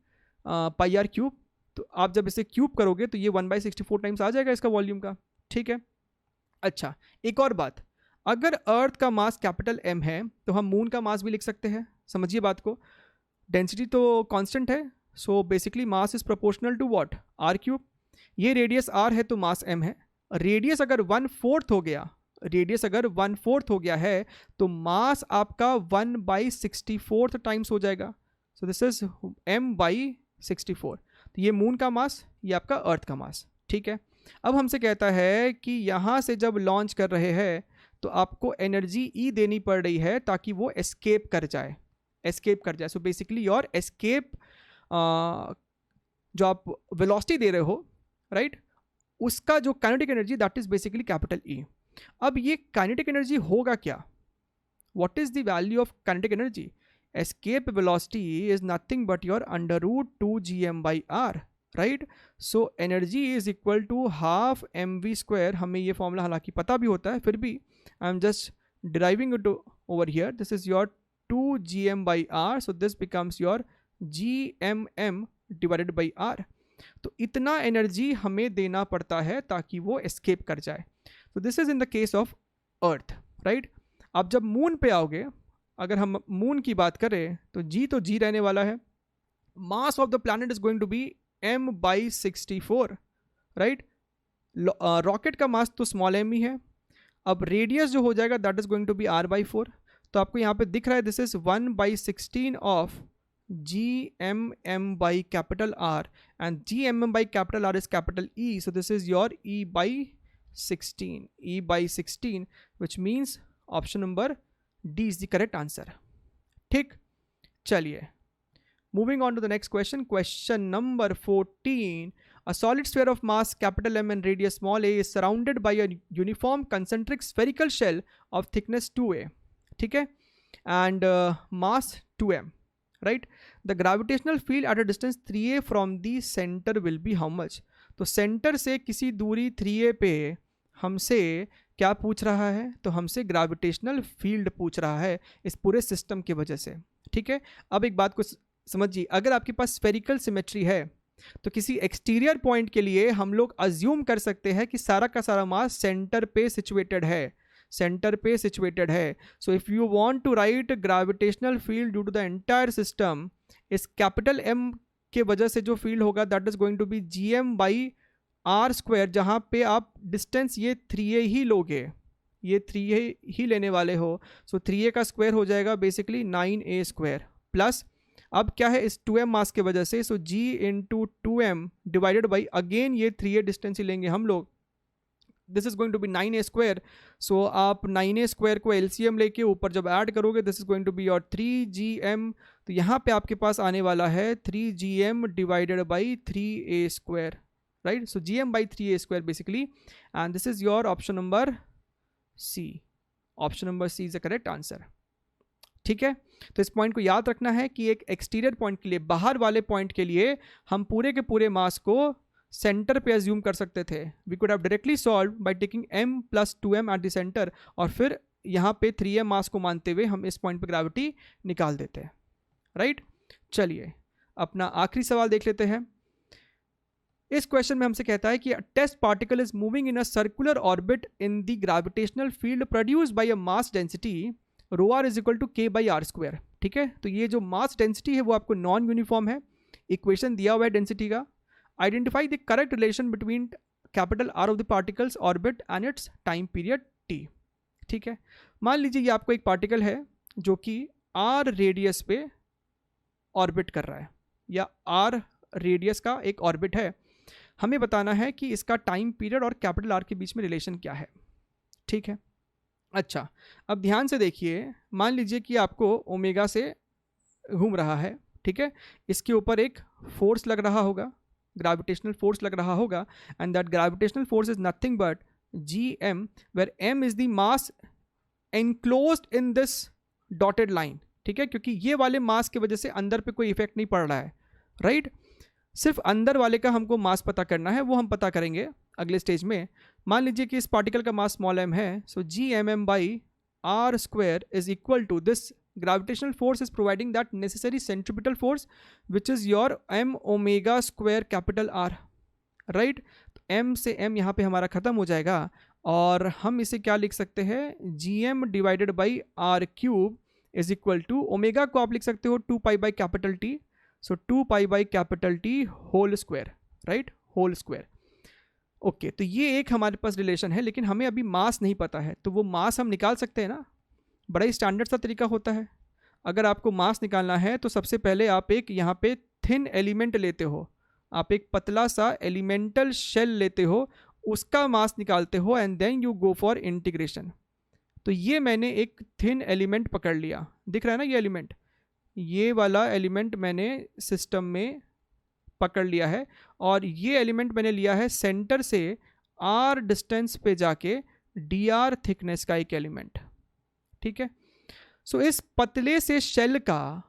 πr³। तो आप जब इसे क्यूब करोगे तो ये 1/64 टाइम्स आ जाएगा इसका वॉल्यूम का, ठीक है। अच्छा, एक और बात, अगर अर्थ का मास कैपिटल M है तो हम मून का मास भी लिख सकते हैं। समझिए बात को, डेंसिटी तो कांस्टेंट है, so basically mass is proportional to what r³। ये रेडियस r है तो मास m है। रेडियस अगर 1/4 हो गया, रेडियस अगर 1/4 हो गया है तो मास आपका 1/64 टाइम्स हो जाएगा। सो दिस इज m/64। तो ये मून का मास, ये आपका अर्थ का मास, ठीक है। अब हमसे कहता है कि यहाँ से जब लॉन्च कर रहे हैं तो आपको एनर्जी E देनी पड़ रही है ताकि वो एस्केप कर जाए, एस्केप कर जाए। सो बेसिकली योर एस्केप जो आप वेलोसिटी दे रहे हो, राइट, उसका जो kinetic energy that is basically capital E। अब ये काइनेटिक एनर्जी होगा क्या, what is the value of kinetic energy? Escape velocity is nothing but your √2 gm/r, right. So energy is equal to ½ mv²। हमें ये formula हालांकि पता भी होता है, फिर भी I am just deriving it over here. This is your 2 gm/r, so this becomes your gmm/r। तो इतना एनर्जी हमें देना पड़ता है ताकि वो एस्केप कर जाए। तो this is in the case of earth, right. अब जब मून पे आओगे, अगर हम मून की बात करें तो जी रहने वाला है। Mass of the planet is going to be m/64, right. Rocket का मास तो स्मॉल m ही है। अब रेडियस जो हो जाएगा that is going to be r/4। तो आपको यहाँ पे दिख रहा है this is 1/16 of gmm/R, and gmm/R is capital E, so this is your E/16, which means option number D is the correct answer. ठीक, चलिए moving on to the next question. Question number 14. A solid sphere of mass capital M and radius small a is surrounded by a uniform concentric spherical shell of thickness 2a, ठीक है, and mass 2m, right. The gravitational field at a distance 3a from the center will be how much? तो centre से किसी दूरी 3a पे हमसे क्या पूछ रहा है? तो हमसे ग्रेविटेशनल फील्ड पूछ रहा है इस पूरे सिस्टम की वजह से, ठीक है। अब एक बात को समझिए, अगर आपके पास स्फेरिकल सिमेट्री है तो किसी एक्सटीरियर पॉइंट के लिए हम लोग अज्यूम कर सकते हैं कि सारा का सारा मास सेंटर पे सिचुएटेड है, सेंटर पे सिचुएटेड है। So if you want to write gravitational field due to the entire system, इस कैपिटल M के वजह से जो फील्ड होगा that is going to be gm/r², जहाँ पे आप डिस्टेंस ये 3a ही लोगे, ये 3a ही लेने वाले हो, सो 3a का स्क्वायर हो जाएगा बेसिकली 9a स्क्वायर प्लस, अब क्या है इस 2m मास के वजह से, so g into 2m divided by again ये 3a डिस्टेंस ही लेंगे हम लोग, this is going to be 9a square. So आप 9a स्क्वायर को एलसीएम लेके ऊपर जब ऐड करोगे this is going to be your 3gm, तो यहाँ पे आपके पास आने वाला है 3gm divided by 3a square, right. So gm by 3a square basically, and this is your option number C. Option number C is the correct answer. ठीक है, तो इस पॉइंट को याद रखना है कि एक एक्सटीरियर पॉइंट के लिए, बाहर वाले पॉइंट के लिए हम पूरे के पूरे मास को सेंटर पे अज्यूम कर सकते थे। We could have directly solve by taking m plus 2m at the center, और फिर यहाँ पे 3m मास को मानते हुए हम इस पॉइंट पे ग्रेविटी निकाल देते हैं, राइट। चलिए अपना आखिरी सवाल देख लेते हैं। इस क्वेश्चन में हमसे कहता है कि test particle is moving in a circular orbit in the gravitational field produced by a mass density rho R is equal to k by R square. ठीक है, तो ये जो मास डेंसिटी है वो आपको नॉन यूनिफॉर्म है, इक्वेशन दिया हुआ है डेंसिटी का। Identify the correct relation between capital R of the particles orbit and it's time period t। ठीक है, मान लीजिए ये आपको एक पार्टिकल है जो कि r रेडियस पे ऑर्बिट कर रहा है, या r रेडियस का एक ऑर्बिट है। हमें बताना है कि इसका टाइम पीरियड और कैपिटल आर के बीच में रिलेशन क्या है। ठीक है, अच्छा अब ध्यान से देखिए, मान लीजिए कि आपको ओमेगा से घूम रहा है, ठीक है, इसके ऊपर एक फोर्स लग रहा होगा, ग्रेविटेशनल फोर्स लग रहा होगा, and that gravitational force is nothing but gm, where m is the mass enclosed in this dotted line. ठीक है, क्योंकि ये वाले मास की वजह से अंदर पे कोई इफेक्ट नहीं पड़ रहा है, राइट। सिर्फ अंदर वाले का हमको मास पता करना है, वो हम पता करेंगे अगले स्टेज में। मान लीजिए कि इस पार्टिकल का मास स्मॉल m है, so gmm by R square is equal to this gravitational force is providing that necessary centripetal force which is your m omega square capital R, right। तो m से m यहाँ पे हमारा ख़त्म हो जाएगा, और हम इसे क्या लिख सकते हैं, gm divided by R cube is equal to, omega को आप लिख सकते हो 2 pi by capital T, so 2 pi by capital T whole square, right, whole square. Okay, तो ये एक हमारे पास रिलेशन है, लेकिन हमें अभी मास नहीं पता है, तो वो मास हम निकाल सकते हैं ना, बड़ा ही स्टैंडर्ड सा तरीका होता है। अगर आपको मास निकालना है तो सबसे पहले आप एक यहाँ पे थिन एलिमेंट लेते हो, आप एक पतला सा एलिमेंटल शेल लेते हो, उसका मास निकालते हो, and then you go for integration. तो ये मैंने एक थिन एलिमेंट पकड़ लिया, दिख रहा है ना ये एलिमेंट, ये वाला एलिमेंट मैंने सिस्टम में पकड़ लिया है, और ये एलिमेंट मैंने लिया है सेंटर से r डिस्टेंस पे जाके dr थिकनेस का एक एलिमेंट। ठीक है, सो इस पतले से शेल का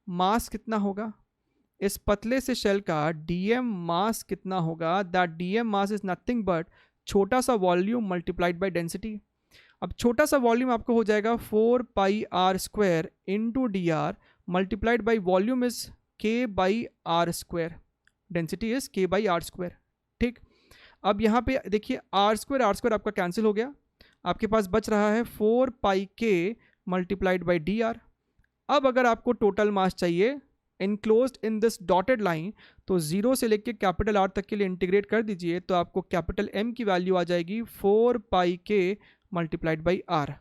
मास कितना होगा, इस पतले से शेल का dm मास कितना होगा, that dm mass is nothing but छोटा सा वॉल्यूम मल्टीप्लाइड बाय डेंसिटी। अब छोटा सा वॉल्यूम आपको हो जाएगा 4 pi R square into D R multiplied by volume is k by R square, density is k by R square. ठीक, अब यहाँ पे देखिए आर स्क्वायर आपका कैंसिल हो गया, आपके पास बच रहा है 4 pi k multiplied by D R. अब अगर आपको टोटल मास चाहिए enclosed in this dotted line, तो 0 से लेके कैपिटल आर तक के लिए इंटीग्रेट कर दीजिए, तो आपको कैपिटल M की वैल्यू आ जाएगी 4 pi k multiplied by R,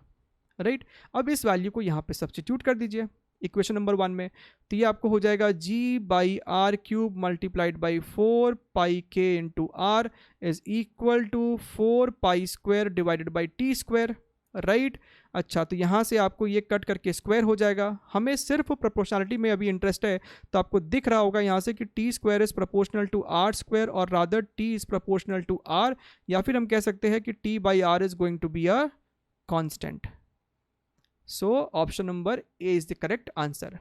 right. अब इस वैल्यू को यहाँ पे सब्स्टिट्यूट कर दीजिए इक्वेशन नंबर 1 में, तो ये आपको हो जाएगा g by R cube multiplied by 4 pi k into R is equal to 4 pi square divided by T square, right. अच्छा, तो यहाँ से आपको ये कट करके स्क्वायर हो जाएगा। हमें सिर्फ प्रोपोर्शनलिटी में अभी इंटरेस्ट है, तो आपको दिख रहा होगा यहाँ से कि T square is proportional to R square, और rather T is proportional to R, या फिर हम कह सकते हैं कि T by R is going to be a constant. So option number A is the correct answer.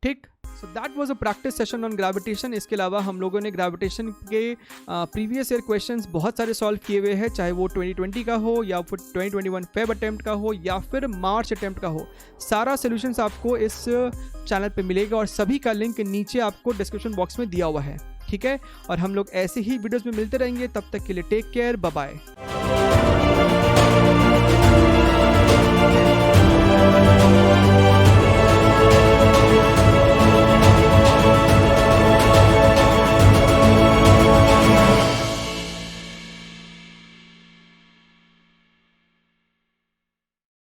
ठीक, so that was a practice session on gravitation. इसके अलावा हम लोगों ने ग्रेविटेशन के प्रीवियस ईयर क्वेश्चंस बहुत सारे सॉल्व किए हुए हैं, चाहे वो 2020 का हो, या फिर 2021 फेब अटेम्प्ट का हो, या फिर मार्च अटेम्प्ट का हो। सारा सोल्यूशंस आपको इस चैनल पे मिलेगा, और सभी का लिंक नीचे आपको डिस्क्रिप्शन बॉक्स में दिया हुआ है। ठीक है, और हम लोग ऐसे ही वीडियोज़ में मिलते रहेंगे, तब तक के लिए टेक केयर, बाय बाय।